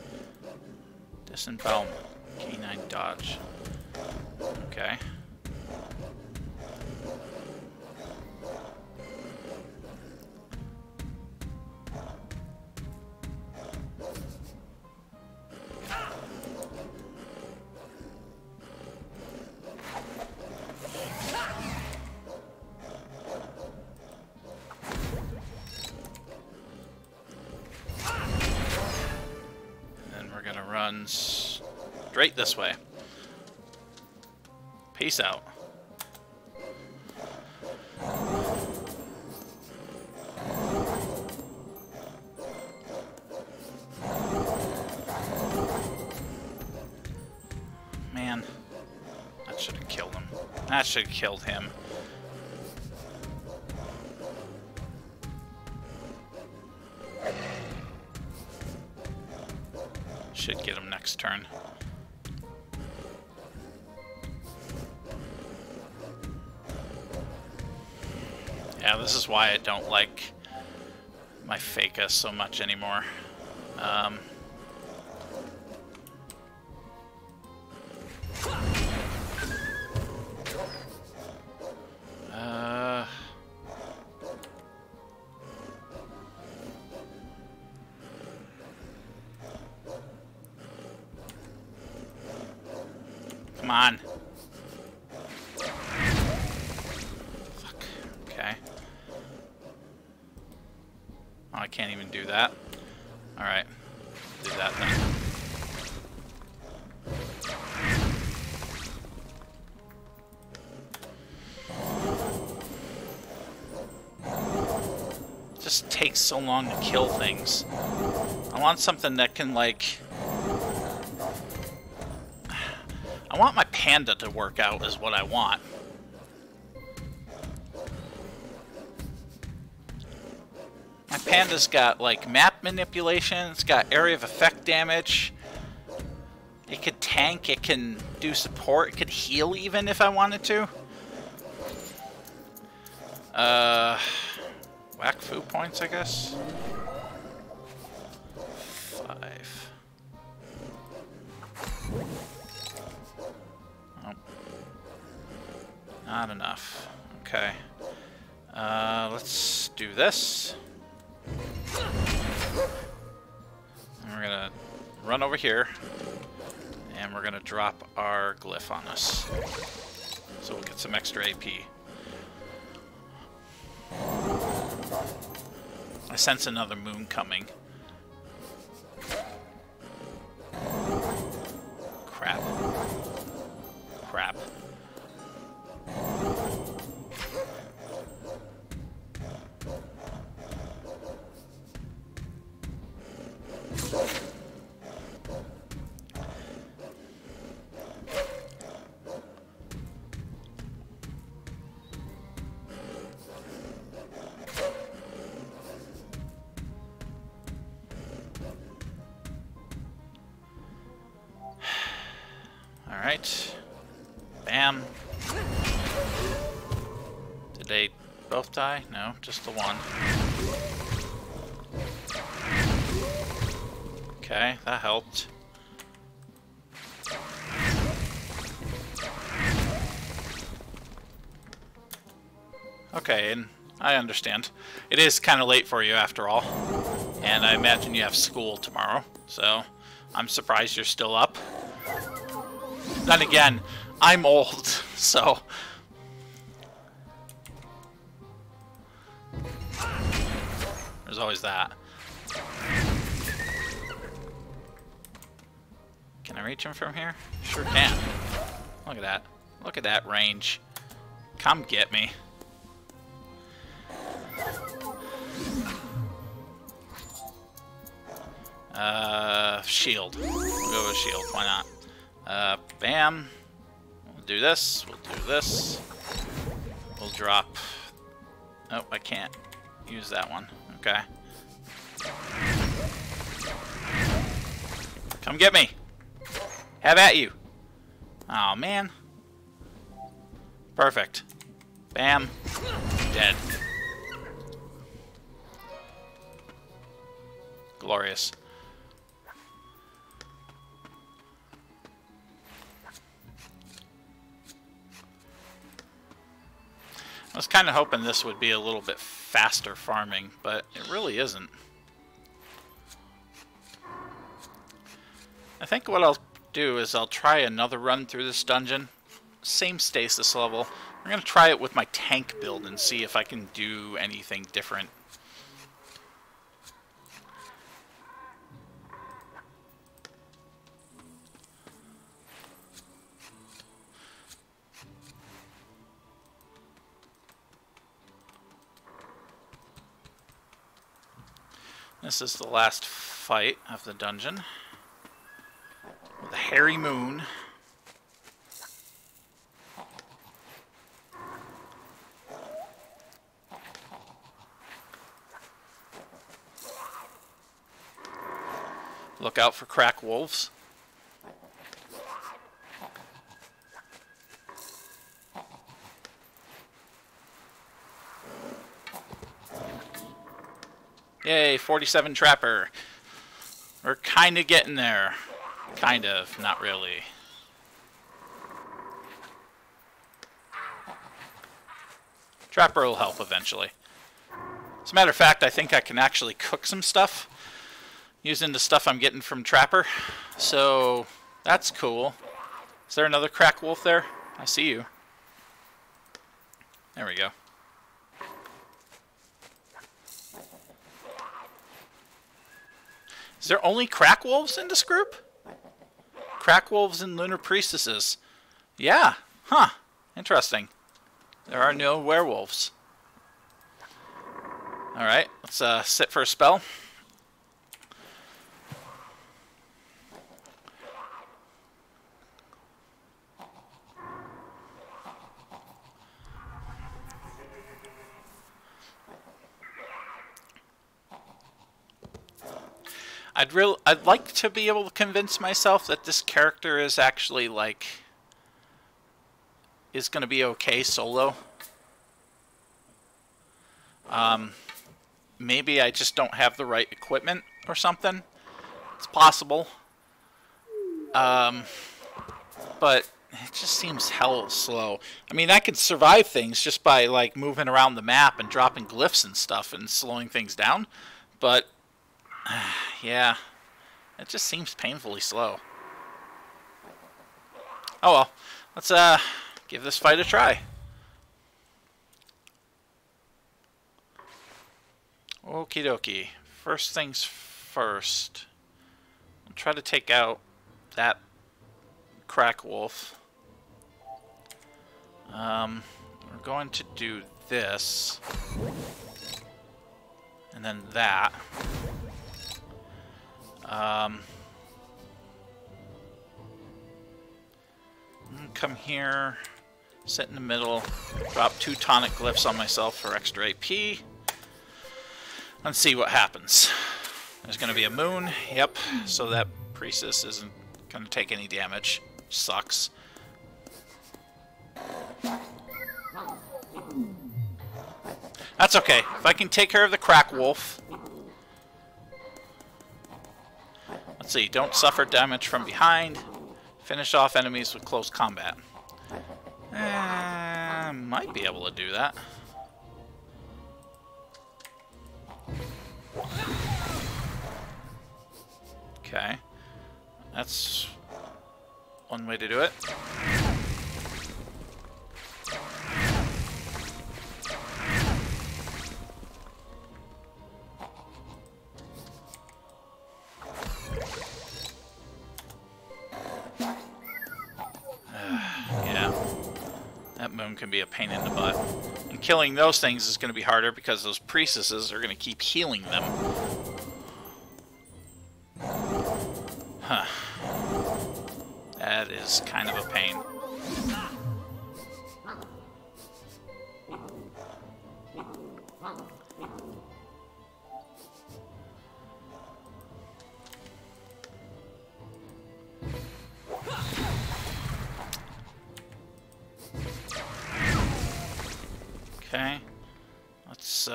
Disembowel. Canine dodge. Okay. Run straight this way. Peace out. Man, that should have killed him. That should have killed him. Should get him next turn. Yeah, this is why I don't like my Faka so much anymore. Come on. Fuck. Okay. Oh, I can't even do that. Alright. Do that then. It just takes so long to kill things. I want something that can, like... I want my panda to work out is what I want. My panda's got, like, map manipulation, it's got area of effect damage. It could tank, it can do support, it could heal even if I wanted to. Wakfu points, I guess. 5. Oh. Not enough. Okay. Let's do this. And we're gonna run over here. And we're gonna drop our glyph on us. So we'll get some extra AP. I sense another moon coming. Crap. Crap. Alright. Bam. Did they both die? No, just the one. Okay, that helped. Okay, and I understand. It is kind of late for you after all. And I imagine you have school tomorrow, so I'm surprised you're still up. Then again, I'm old, so... There's always that. Can I reach him from here? Sure can. Look at that. Look at that range. Come get me. Shield. We'll go with shield. Why not? Bam. We'll do this. We'll do this. We'll drop... Oh, I can't use that one. Okay. Come get me. Have at you. Oh, man. Perfect. Bam. Dead. Glorious. I was kind of hoping this would be a little bit faster farming, but it really isn't. I think what I'll do is I'll try another run through this dungeon. Same stasis level. I'm going to try it with my tank build and see if I can do anything different. This is the last fight of the dungeon. With a hairy moon. Look out for crack wolves. Yay, 47 Trapper. We're kind of getting there. Kind of, not really. Trapper will help eventually. As a matter of fact, I think I can actually cook some stuff using the stuff I'm getting from Trapper. So, that's cool. Is there another crack wolf there? I see you. There we go. Is there only crack wolves in this group? Crack wolves and lunar priestesses. Yeah. Huh. Interesting. There are no werewolves. Alright, let's sit for a spell. I'd like to be able to convince myself that this character is actually like is going to be okay solo. Maybe I just don't have the right equipment or something. It's possible. But it just seems hell slow. I mean, I could survive things just by like moving around the map and dropping glyphs and stuff and slowing things down. But yeah, it just seems painfully slow. Oh well, let's give this fight a try. Okie dokie. First things first. I'll try to take out that crack wolf. We're going to do this. And then that. Come here, sit in the middle, drop 2 tonic glyphs on myself for extra AP, and see what happens. There's going to be a moon, yep, so that priestess isn't going to take any damage. Sucks. That's okay. If I can take care of the crack wolf. Let's see, don't suffer damage from behind. Finish off enemies with close combat. Might be able to do that. Okay. That's one way to do it. Can be a pain in the butt. And killing those things is going to be harder because those priestesses are going to keep healing them. Huh. That is kind of a pain. Okay, let's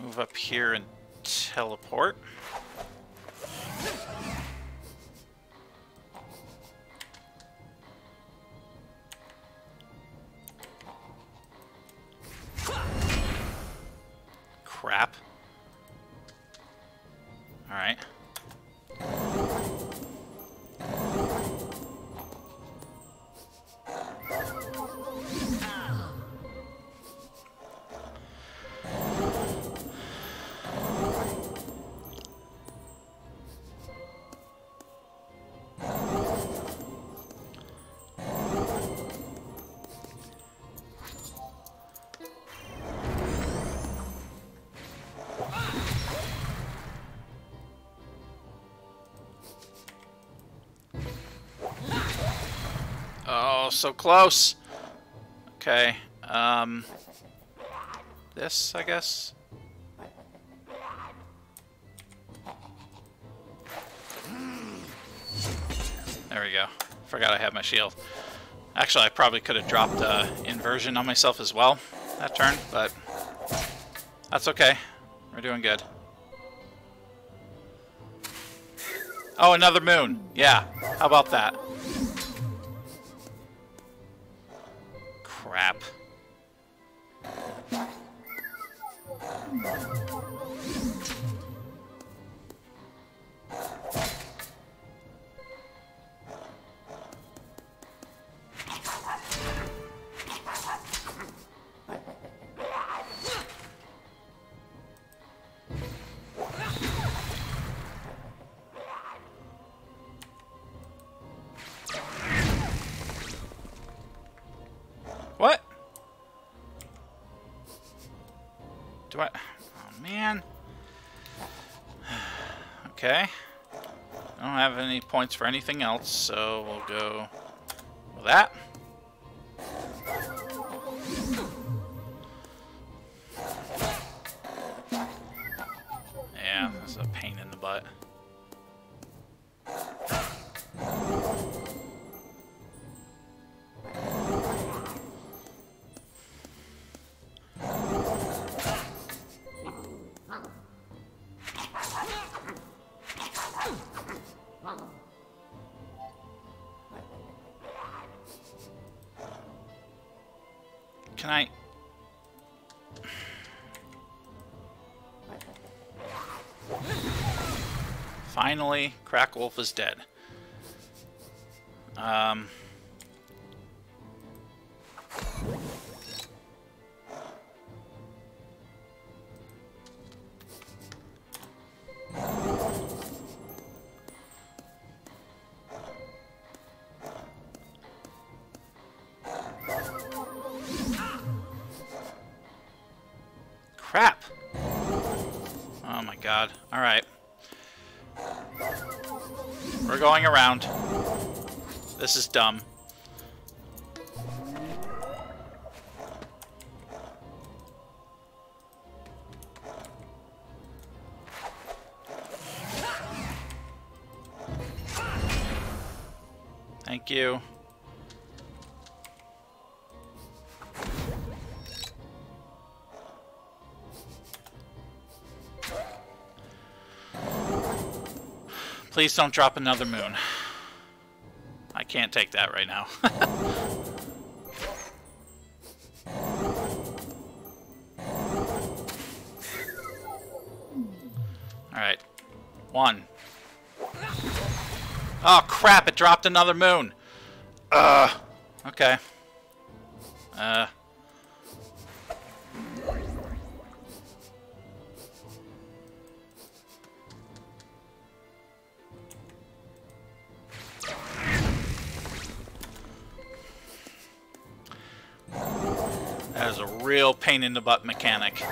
move up here and teleport. Crap. All right. Oh, so close. Okay. This, I guess. There we go. Forgot I had my shield. Actually, I probably could have dropped inversion on myself as well that turn, but that's okay. We're doing good. Oh, another moon. Yeah. How about that? Crap. What? Do I? Oh, man. Okay. I don't have any points for anything else, so we'll go with that. Yeah, that's a pain in the butt. Can I? Finally, Crack Wolf is dead. Crap! Oh my god. Alright. We're going around. This is dumb. Thank you. Please don't drop another moon. I can't take that right now. Alright. One. Oh crap, it dropped another moon. Okay. That is a real pain in the butt mechanic.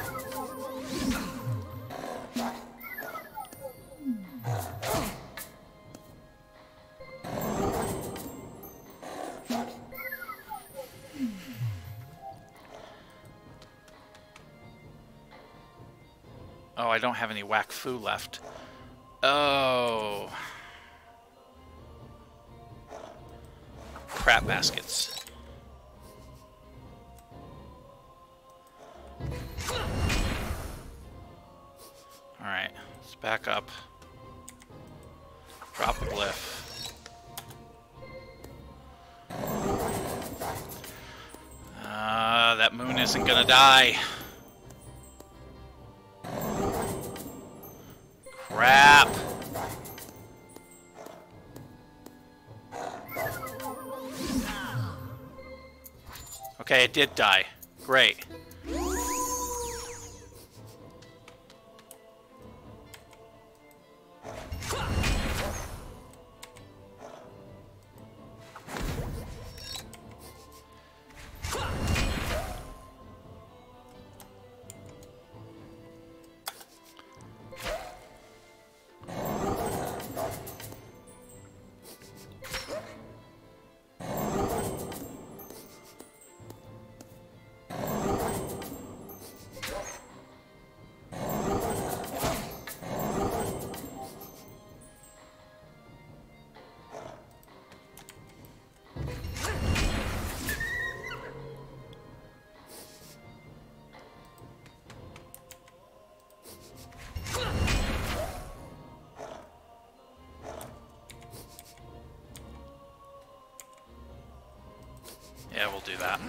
Oh, I don't have any Wakfu left. Oh. Crap baskets. Alright, let's back up. Drop a glyph. That moon isn't gonna die. Crap! Okay, it did die. Great. Yeah, we'll do that.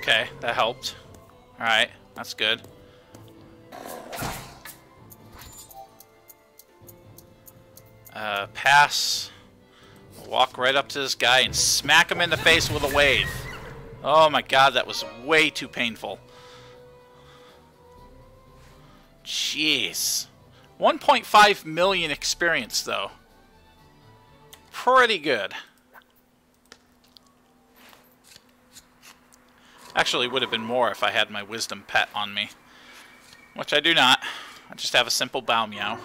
Okay, that helped. Alright, that's good. Pass. Walk right up to this guy and smack him in the face with a wave. Oh my god, that was way too painful. Jeez. 1.5 million experience, though. Pretty good. Actually, it would have been more if I had my wisdom pet on me. Which I do not. I just have a simple bow meow.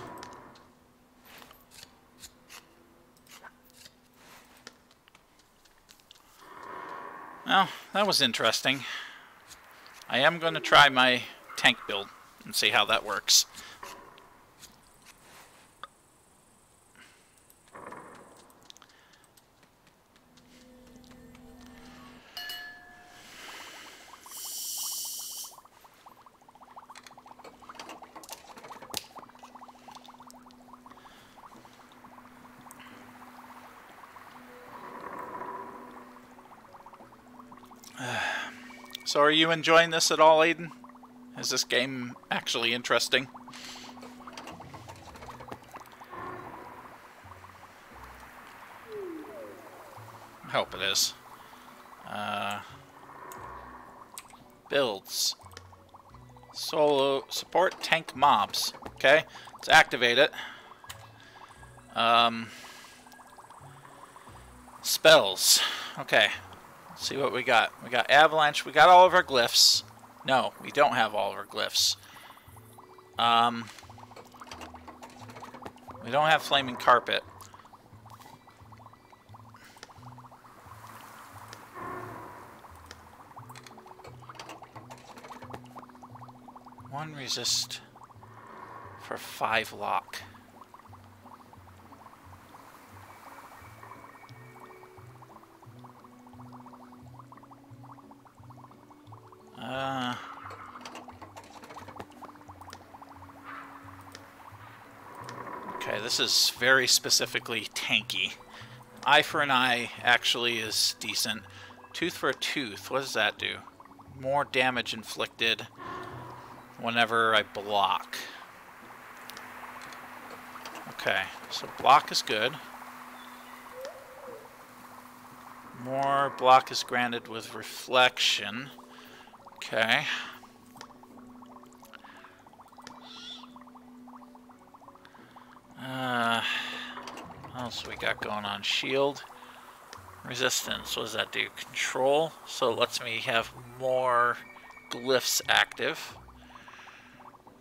Well, that was interesting. I am going to try my tank build and see how that works. So are you enjoying this at all, Aiden? Is this game actually interesting? I hope it is. Builds. Solo support tank mobs. Okay, let's activate it. Spells. Okay. See what we got. We got avalanche. We got all of our glyphs. No, we don't have all of our glyphs. We don't have flaming carpet. One resist for 5 lock. Okay, this is very specifically tanky. Eye for an eye actually is decent. Tooth for a tooth, what does that do? More damage inflicted whenever I block. Okay, so block is good. More block is granted with reflection. Okay. What else we got going on? Shield. Resistance. What does that do? Control. So it lets me have more glyphs active.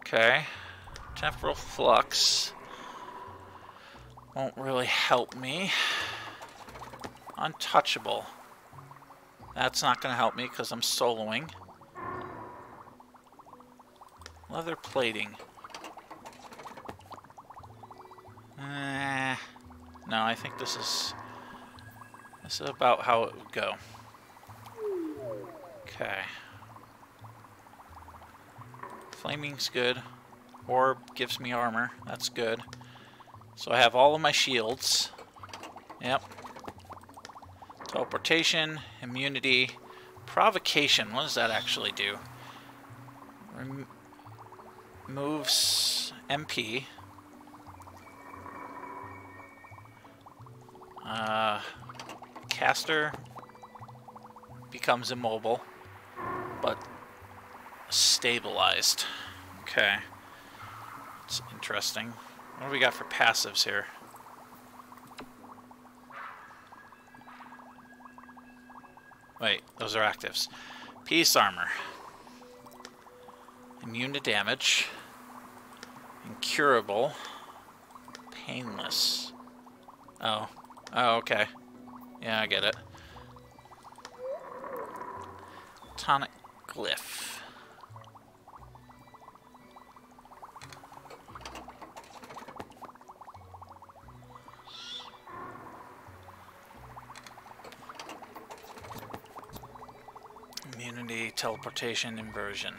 Okay. Temporal flux. Won't really help me. Untouchable. That's not going to help me because I'm soloing. Leather plating. No, I think this is about how it would go. Okay. Flaming's good. Orb gives me armor. That's good. So I have all of my shields. Yep. Teleportation, immunity, provocation. What does that actually do? Removes MP. Caster becomes immobile, but stabilized. Okay. It's interesting. What do we got for passives here? Wait, those are actives. Peace armor. Immune to damage. Incurable. Painless. Oh. Oh, okay. Yeah, I get it. Tonic glyph. Immunity, teleportation, inversion.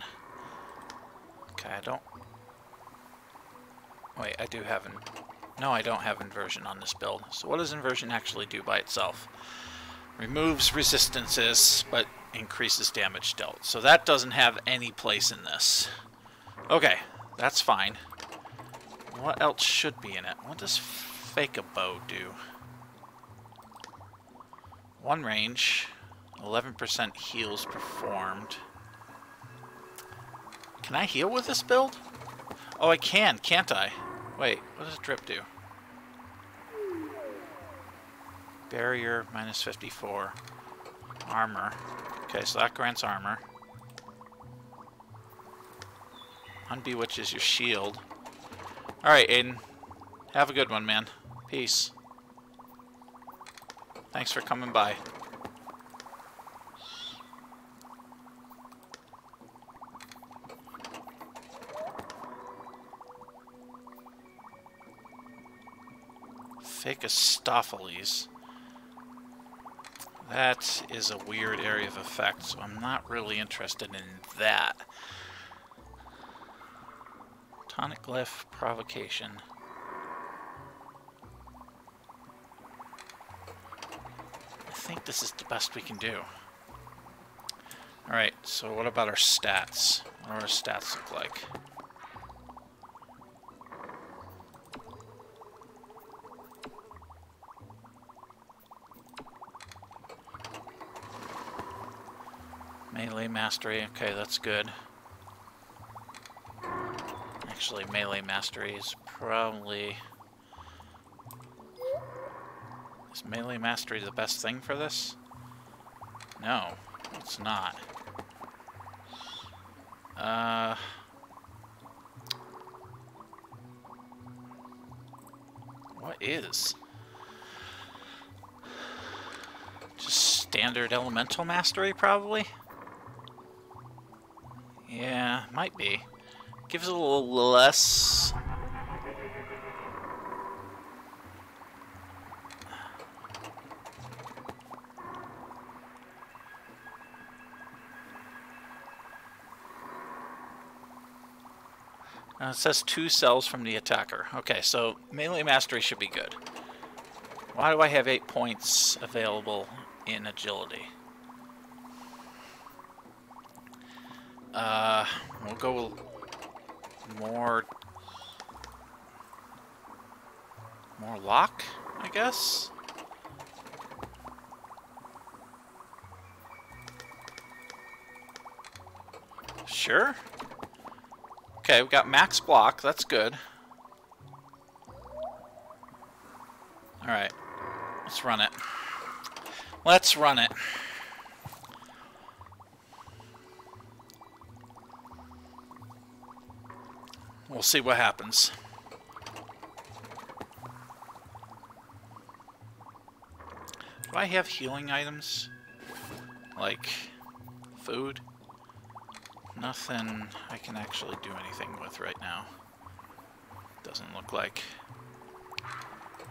Okay, I don't... Wait, I do have... No, I don't have inversion on this build. So what does inversion actually do by itself? Removes resistances, but increases damage dealt. So that doesn't have any place in this. Okay, that's fine. What else should be in it? What does Fake a Bow do? 1 range, 11% heals performed. Can I heal with this build? Oh, I can, can't I? Wait, what does drip do? Barrier, minus 54. Armor. Okay, so that grants armor. Unbewitches your shield. Alright, Aiden. Have a good one, man. Peace. Thanks for coming by. Phagostophiles. That is a weird area of effect, so I'm not really interested in that. Tonic glyph, provocation. I think this is the best we can do. Alright, so what about our stats? What do our stats look like? Melee mastery, okay, that's good. Actually, melee mastery is probably... Is melee mastery the best thing for this? No, it's not. What is? Just standard elemental mastery, probably? Yeah, might be. Gives a little less... it says 2 cells from the attacker. Okay, so melee mastery should be good. Why do I have 8 points available in agility? We'll go more lock, I guess? Sure. Okay, we've got max block, that's good. Alright, let's run it. Let's run it. We'll see what happens. Do I have healing items? Like food? Nothing I can actually do anything with right now. Doesn't look like.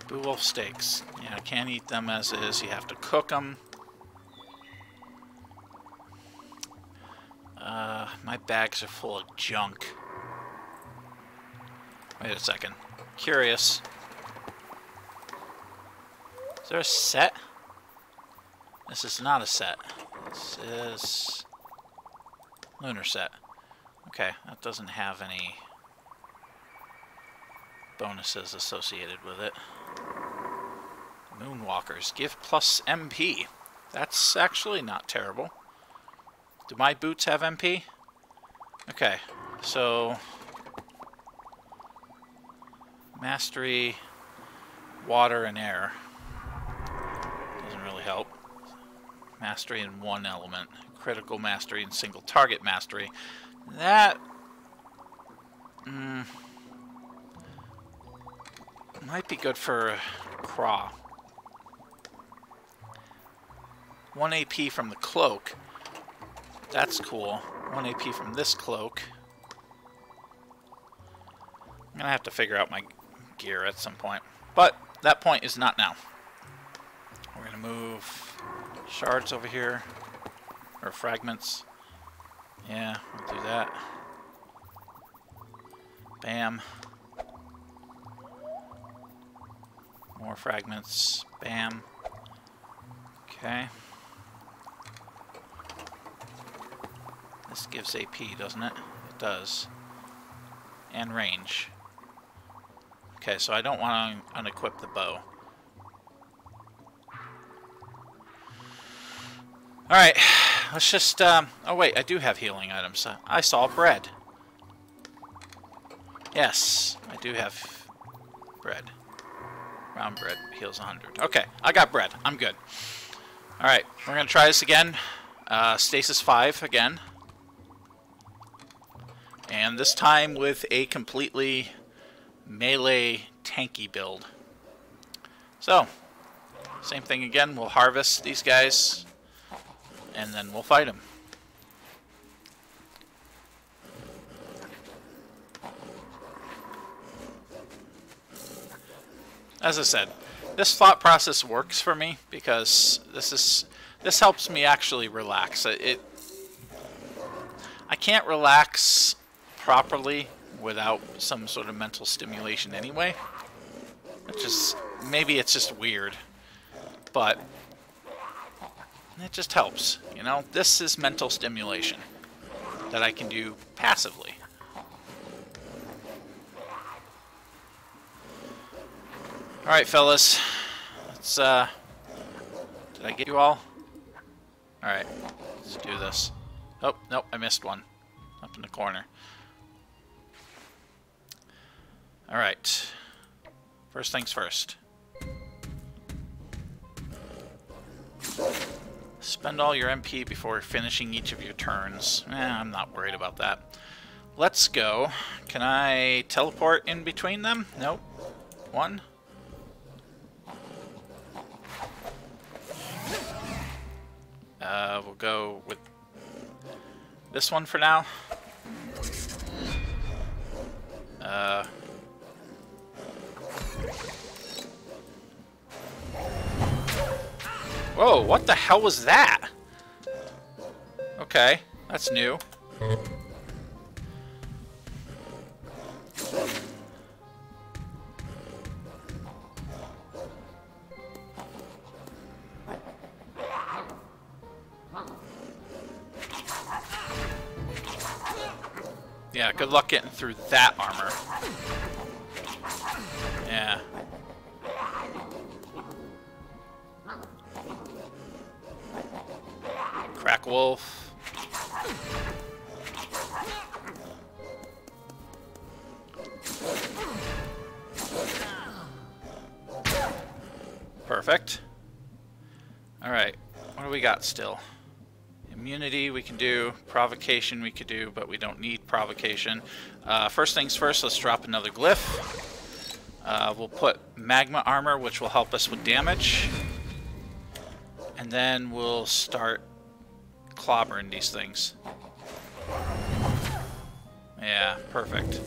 Beowulf steaks. Yeah, I can't eat them as is. You have to cook them. My bags are full of junk. Wait a second. Curious. Is there a set? This is not a set. This is... lunar set. Okay, that doesn't have any bonuses associated with it. Moonwalkers. Give plus MP. That's actually not terrible. Do my boots have MP? Okay, so... mastery, water, and air. Doesn't really help. Mastery in one element. Critical mastery and single target mastery. That might be good for Craw. 1 AP from the cloak. That's cool. 1 AP from this cloak. I'm gonna have to figure out my gear at some point. But that point is not now. We're gonna move shards over here. Or fragments. Yeah, we'll do that. Bam. More fragments. Bam. Okay. This gives AP, doesn't it? It does. And range. Okay, so I don't want to unequip the bow. Alright, let's just, oh wait, I do have healing items. I saw bread. Yes, I do have bread. Round bread heals 100. Okay, I got bread. I'm good. Alright, we're going to try this again. Stasis 5 again. And this time with a completely melee tanky build. So, same thing again. We'll harvest these guys. And then we'll fight him. As I said, this thought process works for me because this helps me actually relax. I can't relax properly without some sort of mental stimulation anyway. Maybe it's just weird, but it just helps, you know? This is mental stimulation that I can do passively. Alright, fellas. Let's, did I get you all? Alright, let's do this. Oh, nope, I missed one. Up in the corner. Alright. First things first. Spend all your MP before finishing each of your turns. I'm not worried about that. Let's go. Can I teleport in between them? Nope. One. We'll go with this one for now. Whoa, what the hell was that? Okay, that's new. Yeah, good luck getting through that armor. Yeah. Crack wolf. Perfect. Alright, what do we got still? Immunity we can do, provocation we could do, but we don't need provocation. First things first, let's drop another glyph. We'll put magma armor, which will help us with damage. And then we'll start clobbering these things. Yeah, perfect.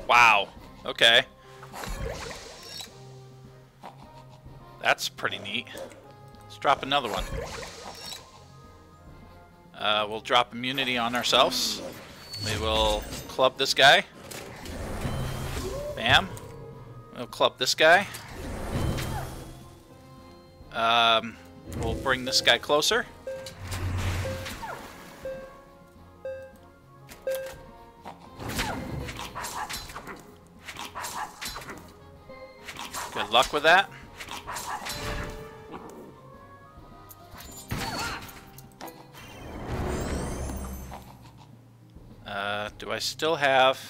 Wow. Okay. That's pretty neat. Let's drop another one. We'll drop immunity on ourselves. We will club this guy. Bam. We'll club this guy. We'll bring this guy closer. Good luck with that. Do I still have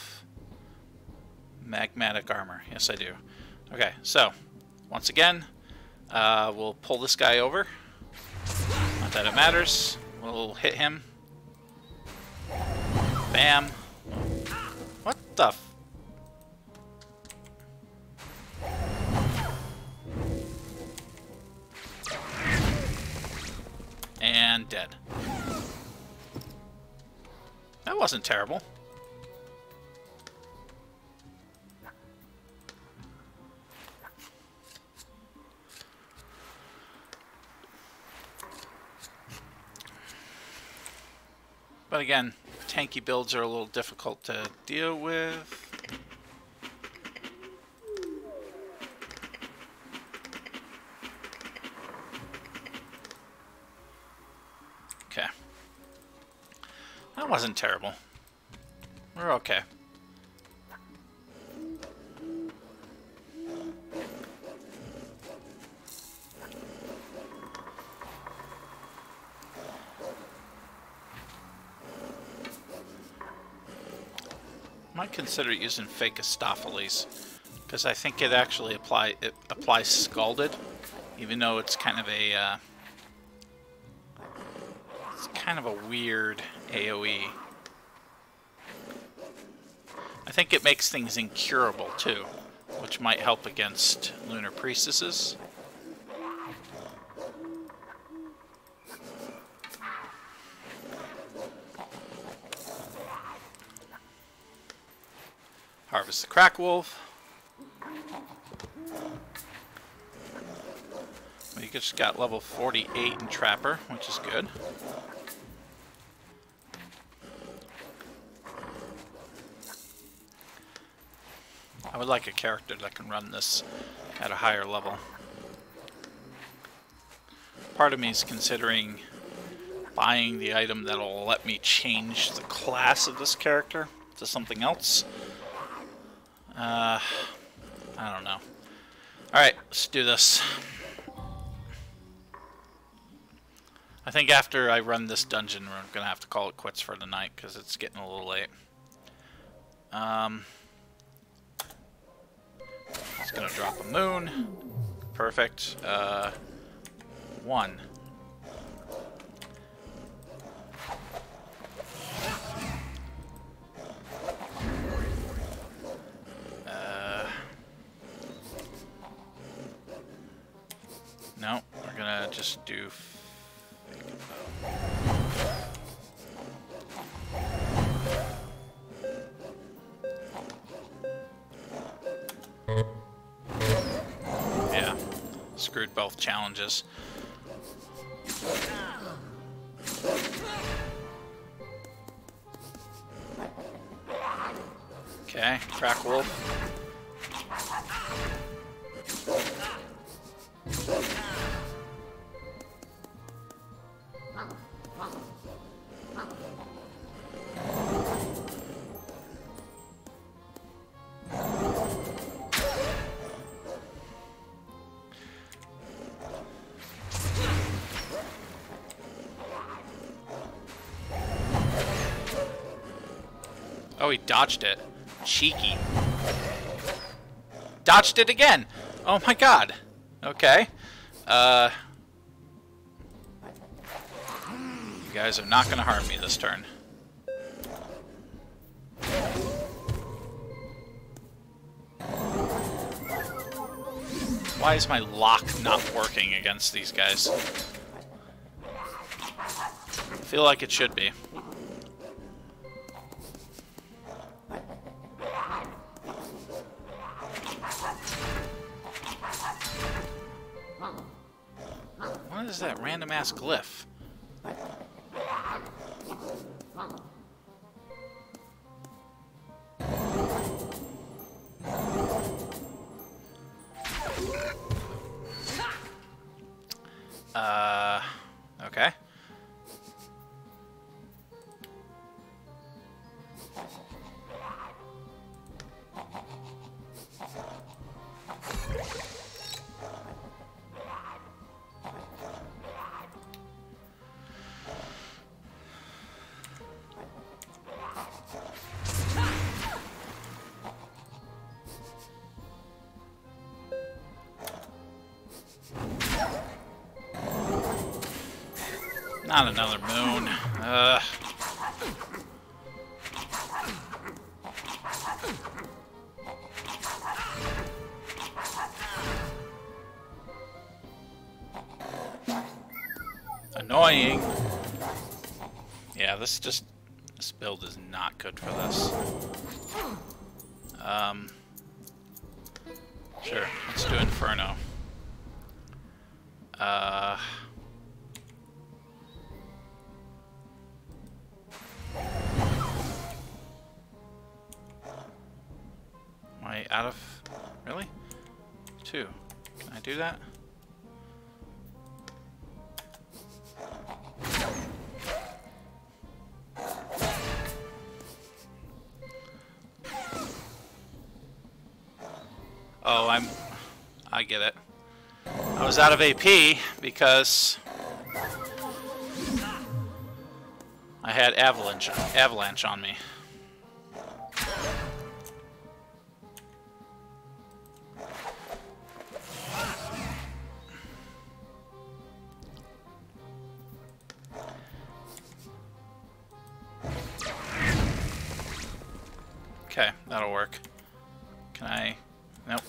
magmatic armor? Yes, I do. Okay, so once again, we'll pull this guy over. Not that it matters. We'll hit him. Bam. What the f... And dead. That wasn't terrible. But again, tanky builds are a little difficult to deal with. Okay. That wasn't terrible. We're okay. Might consider using fake Astophiles, because I think it actually applies scalded, even though it's kind of a weird AoE. I think it makes things incurable too, which might help against Lunar Priestesses. Harvest the Crack Wolf. We just got level 48 in Trapper, which is good. I would like a character that can run this at a higher level. Part of me is considering buying the item that'll let me change the class of this character to something else. I don't know. Alright, let's do this. I think after I run this dungeon, we're going to have to call it quits for the night, because it's getting a little late. It's going to drop a moon. Perfect. 1. No, we're gonna just do yeah, screwed both challenges. Okay, Crack Wolf. Oh, he dodged it. Cheeky. Dodged it again! Oh my god. Okay. You guys are not gonna harm me this turn. Why is my lock not working against these guys? I feel like it should be. What is that random ass glyph? Okay. Not another moon. Annoying. Yeah, this build is not good for this. Sure, let's do Inferno. Am I out of... Really? 2. Can I do that? Oh, I get it. I was out of AP because I had avalanche on me. Okay, that'll work. Can I? Nope.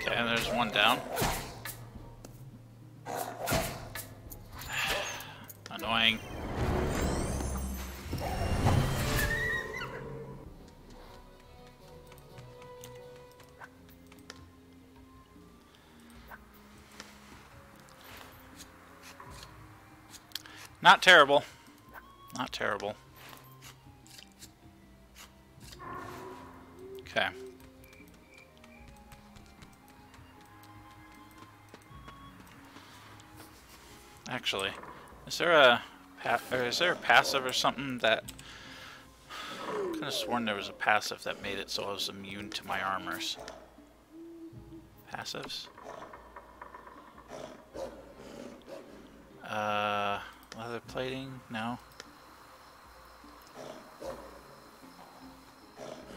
Okay, there's one down. Annoying. Not terrible. Not terrible. Okay. Actually, is there a passive or something that... I could have sworn there was a passive that made it so I was immune to my armors. Passives? Leather plating? No.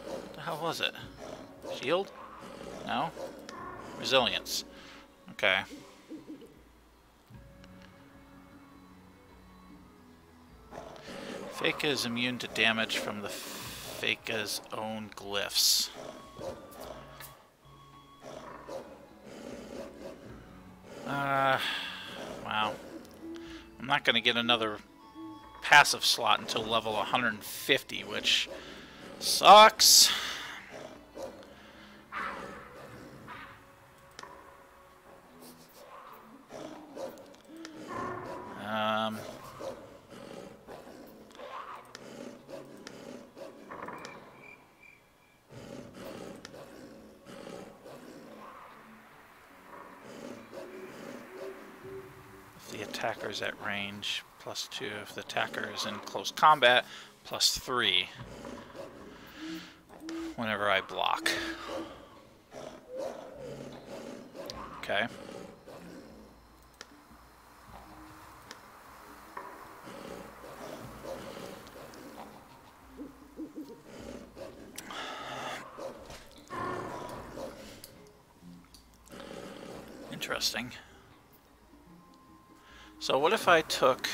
What the hell was it? Shield? No. Resilience. Okay. Feka is immune to damage from the Feka's own glyphs. Wow. I'm not going to get another passive slot until level 150, which sucks. The attacker is at range, +2. If the attacker is in close combat, +3. Whenever I block. Okay. Interesting. So what if I took,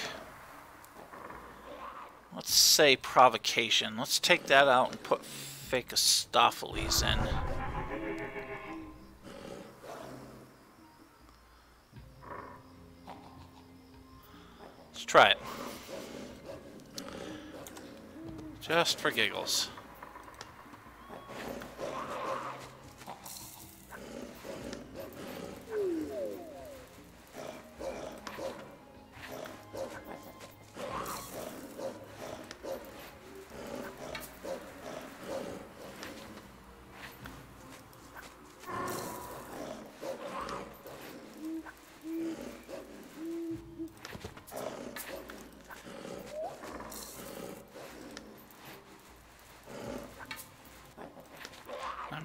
let's say, provocation. Let's take that out and put Phagistopheles in. Let's try it. Just for giggles.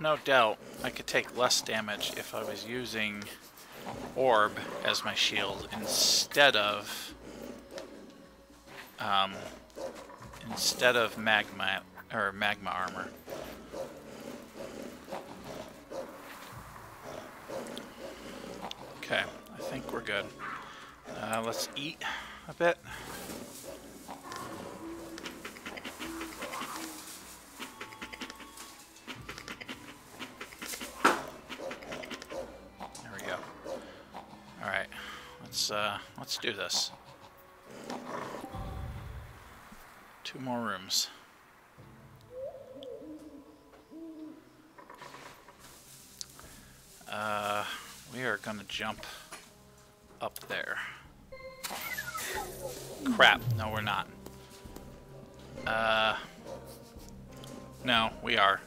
No doubt I could take less damage if I was using orb as my shield instead of magma armor. Okay, I think we're good. Let's eat a bit. Let's do this. 2 more rooms. We are gonna jump up there. Crap, no we're not. No, we are.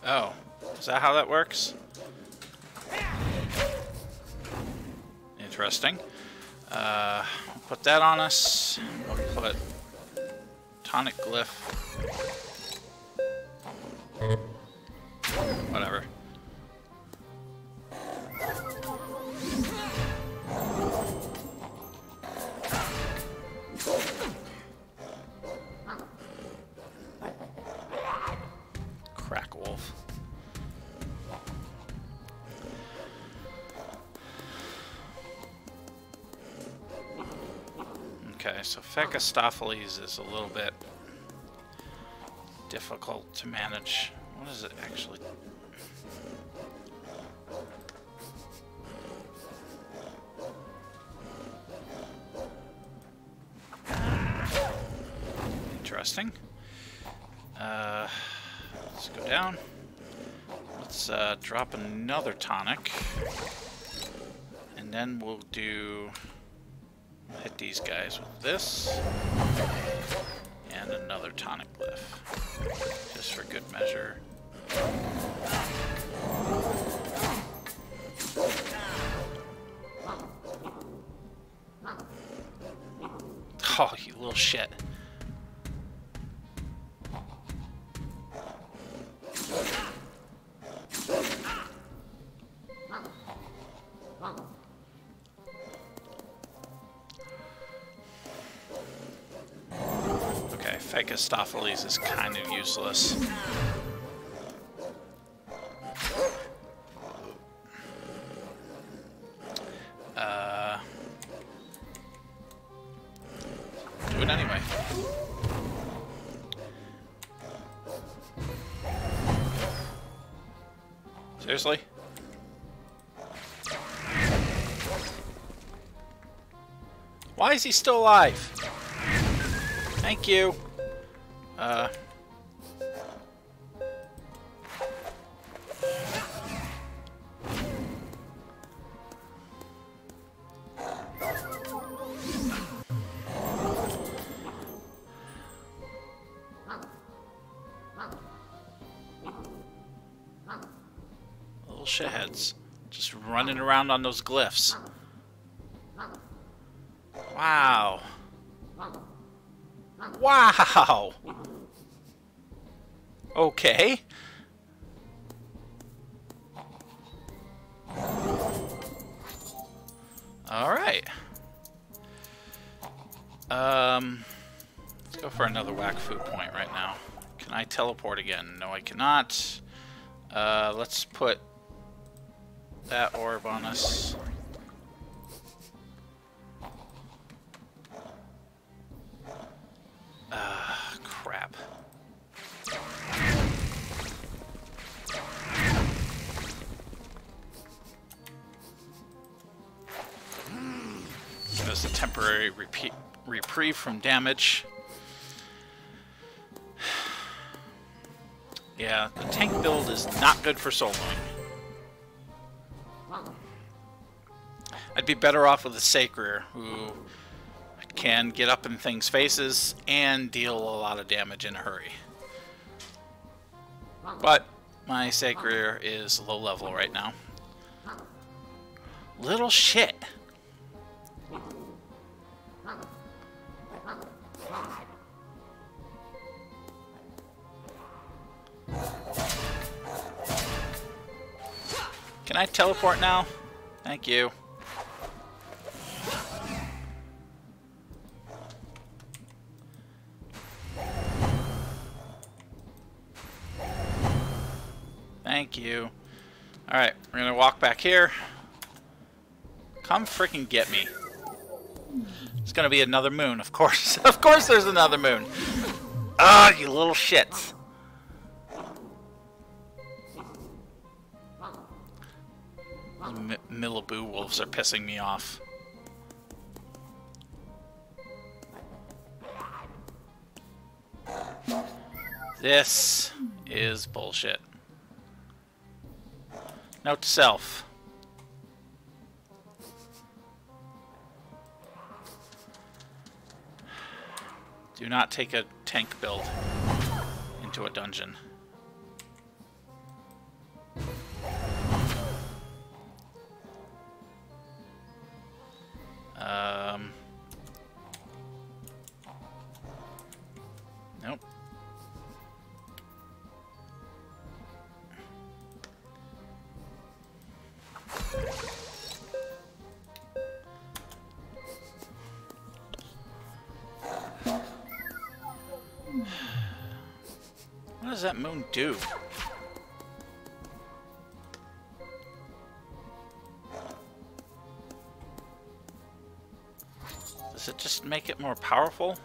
Oh, is that how that works? Interesting. Put that on us. We'll put tonic glyph. Whatever. Crack wolf. Okay, so Fecastopheles is a little bit difficult to manage. What is it actually? Interesting. Let's go down. Let's drop another tonic. And then we'll hit these guys with this. And another tonic glyph. Just for good measure. Oh, you little shit. Okay, Fecastopheles is kind of useless. Do it anyway. Seriously? Why is he still alive? Thank you. Little shitheads. Just running around on those glyphs. Wow. Wow. Okay. All right. Let's go for another Wakfu point right now. Can I teleport again? No, I cannot. Let's put that orb on us. Crap. temporary reprieve from damage. Yeah, the tank build is not good for soloing. I'd be better off with a Sacred, who can get up in things' faces and deal a lot of damage in a hurry. But my Sacred is low level right now. Little shit. Can I teleport now? Thank you. Thank you. Alright, we're gonna walk back here. Come freaking get me. It's gonna be another moon, of course. Of course there's another moon. Ah, you little shits. Milliboo wolves are pissing me off. This is bullshit. Note to self. Do not take a tank build into a dungeon. Nope. What does that moon do? Does it just make it more powerful?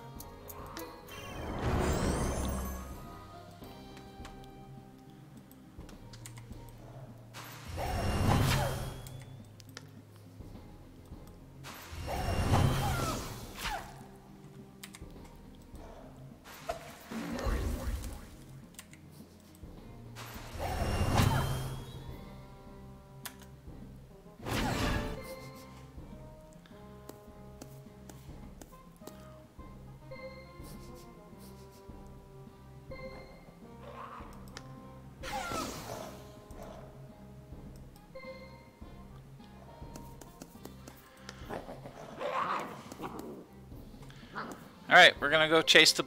Alright, we're gonna go chase the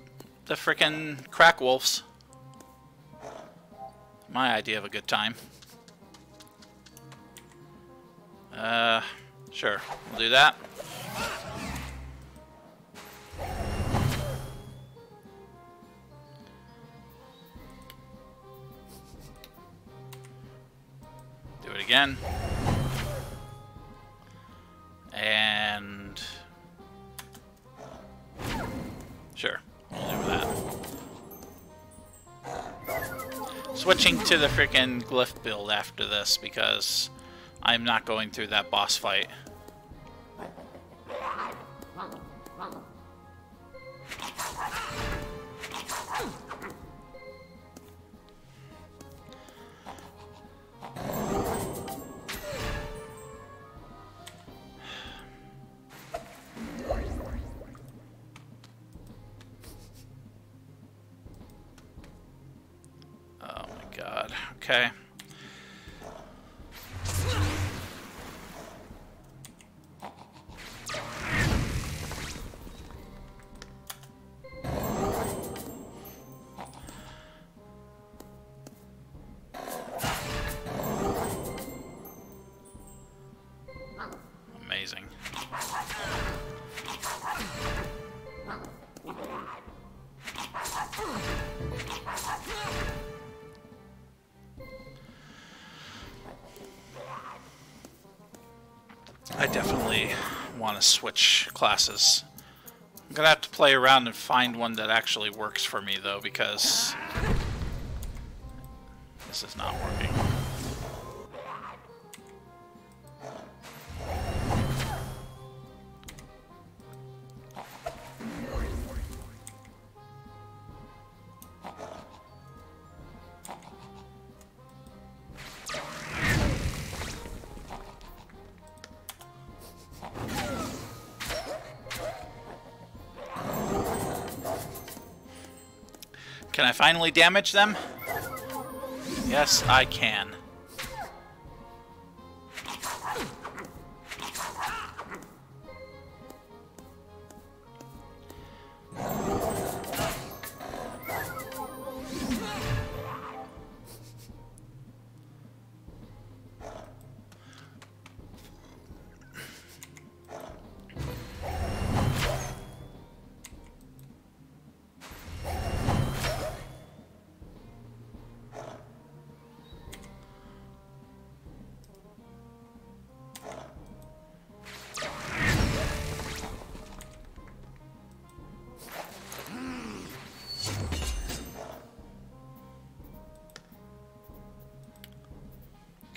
frickin' crack wolves. My idea of a good time. Sure, we'll do that. Do it again. And sure, we'll do that. Switching to the freaking glyph build after this because I'm not going through that boss fight. Okay. Amazing. I definitely want to switch classes. I'm gonna have to play around and find one that actually works for me though, because this is not working. Can I finally damage them? Yes, I can.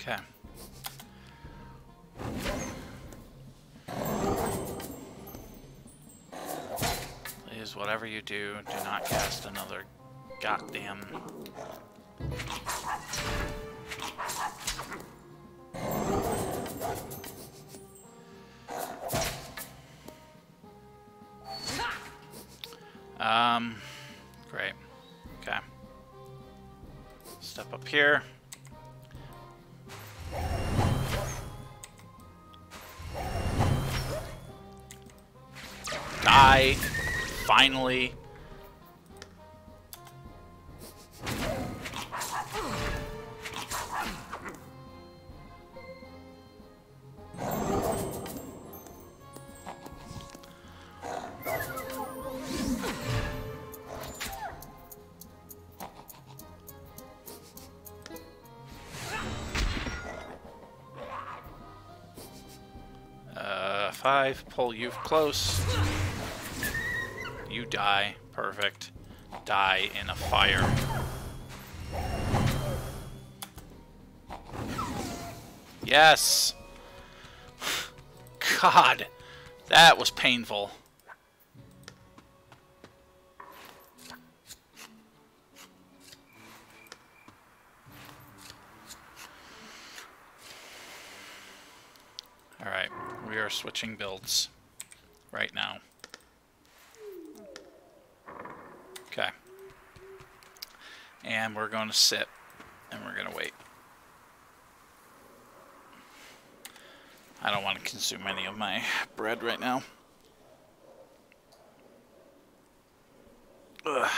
Okay. Please, whatever you do not cast another goddamn... Great. Okay. Step up here. Die. Finally. Five, pull you close. You die. Perfect. Die in a fire. Yes! God, that was painful. Alright, we are switching builds right now. Okay. And we're going to sit, and we're going to wait. I don't want to consume any of my bread right now. Ugh.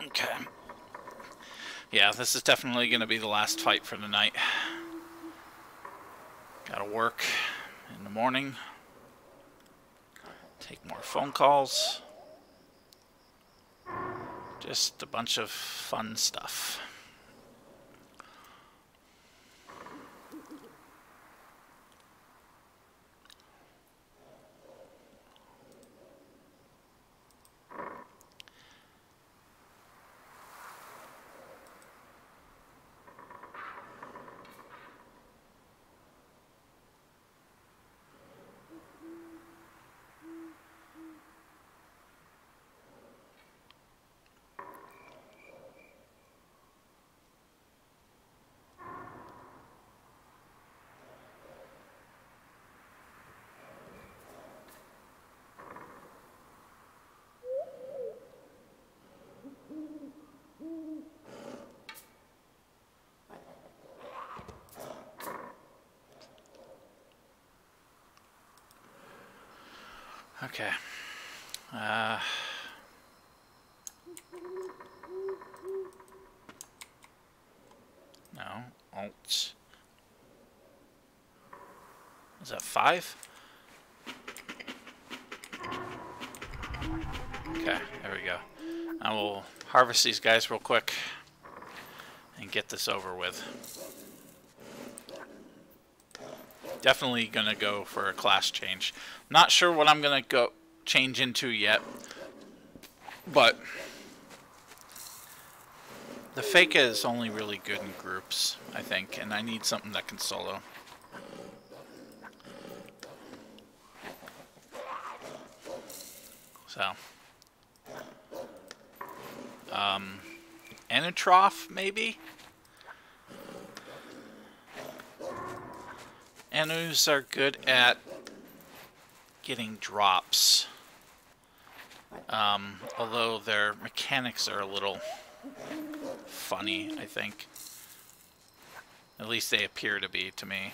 Okay. Yeah, this is definitely going to be the last fight for the night. Gotta work in the morning. Take more phone calls. Just a bunch of fun stuff. Okay. No. Alt. Is that 5? Okay, there we go. I will harvest these guys real quick and get this over with. Definitely gonna go for a class change. Not sure what I'm gonna go change into yet, but the Fake is only really good in groups, I think, and I need something that can solo. So, Anatroph, maybe? Anus are good at getting drops. Although their mechanics are a little funny, I think. At least they appear to be, to me.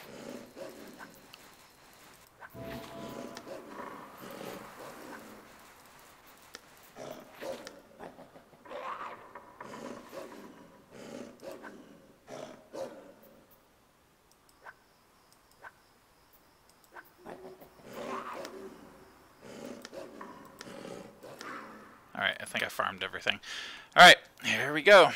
Alright, I think I farmed everything. Alright, here we go.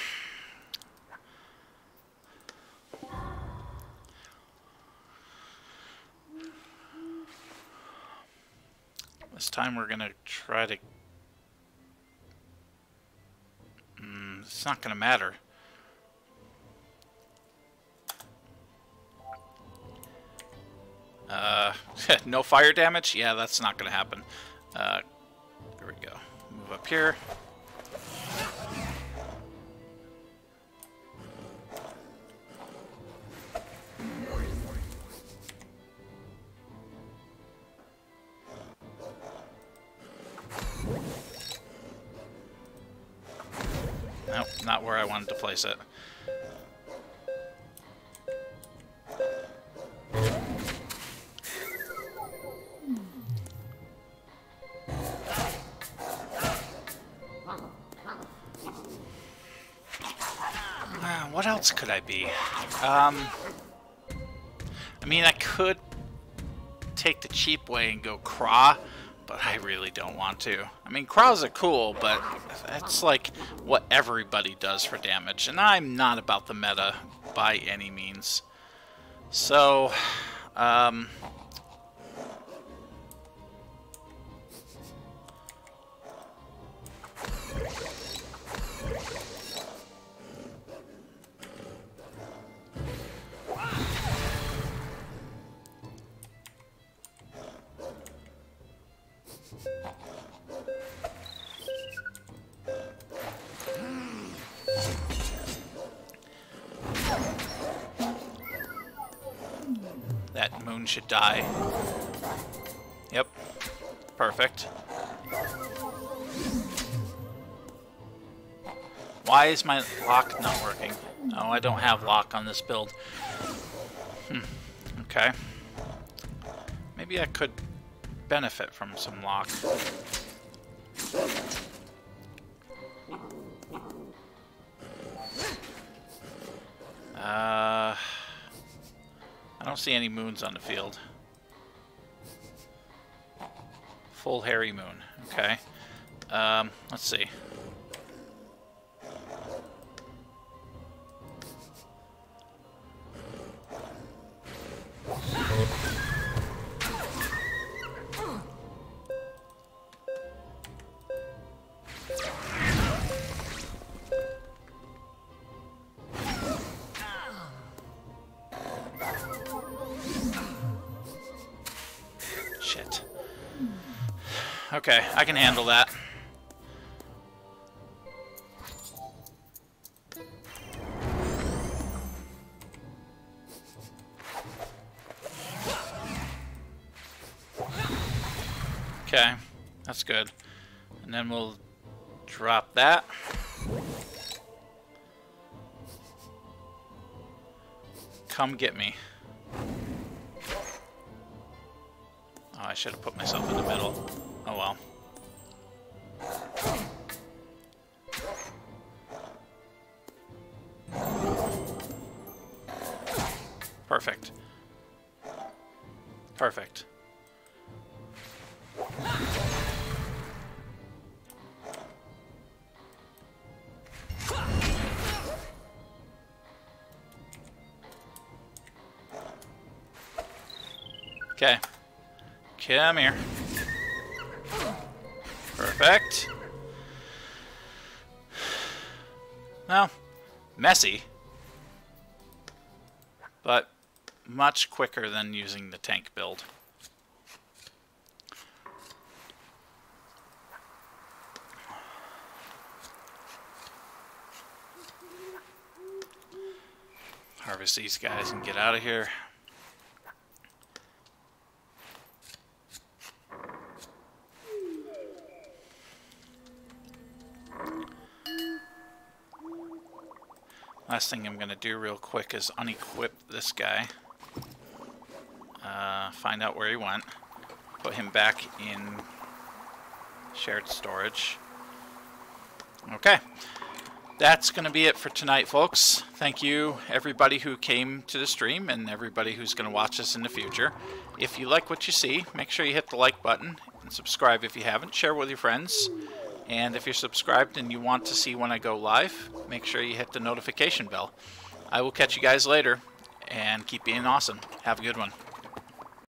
This time we're gonna try to... it's not gonna matter. No fire damage? Yeah, that's not gonna happen. There we go. Move up here. Nope, not where I wanted to place it. What else could I be? I mean, I could take the cheap way and go Craw, but I really don't want to. I mean, Craws are cool, but that's like what everybody does for damage, and I'm not about the meta by any means. So, that moon should die. Yep. Perfect. Why is my lock not working? Oh, I don't have lock on this build. Okay. Maybe I could benefit from some lock. I don't see any moons on the field. Full hairy moon. Okay. Let's see. Shit. Okay, I can handle that. Okay, that's good. And then we'll drop that. Come get me. Oh, I should have put myself in the middle. Oh well. Perfect. Perfect. Okay. Come here. Perfect. Well, messy, but much quicker than using the tank build. Harvest these guys and get out of here. Last thing I'm going to do real quick is unequip this guy. Find out where he went. Put him back in shared storage. Okay. That's going to be it for tonight, folks. Thank you, everybody who came to the stream and everybody who's going to watch us in the future. If you like what you see, make sure you hit the like button and subscribe if you haven't. Share with your friends. And if you're subscribed and you want to see when I go live, make sure you hit the notification bell. I will catch you guys later, and keep being awesome. Have a good one.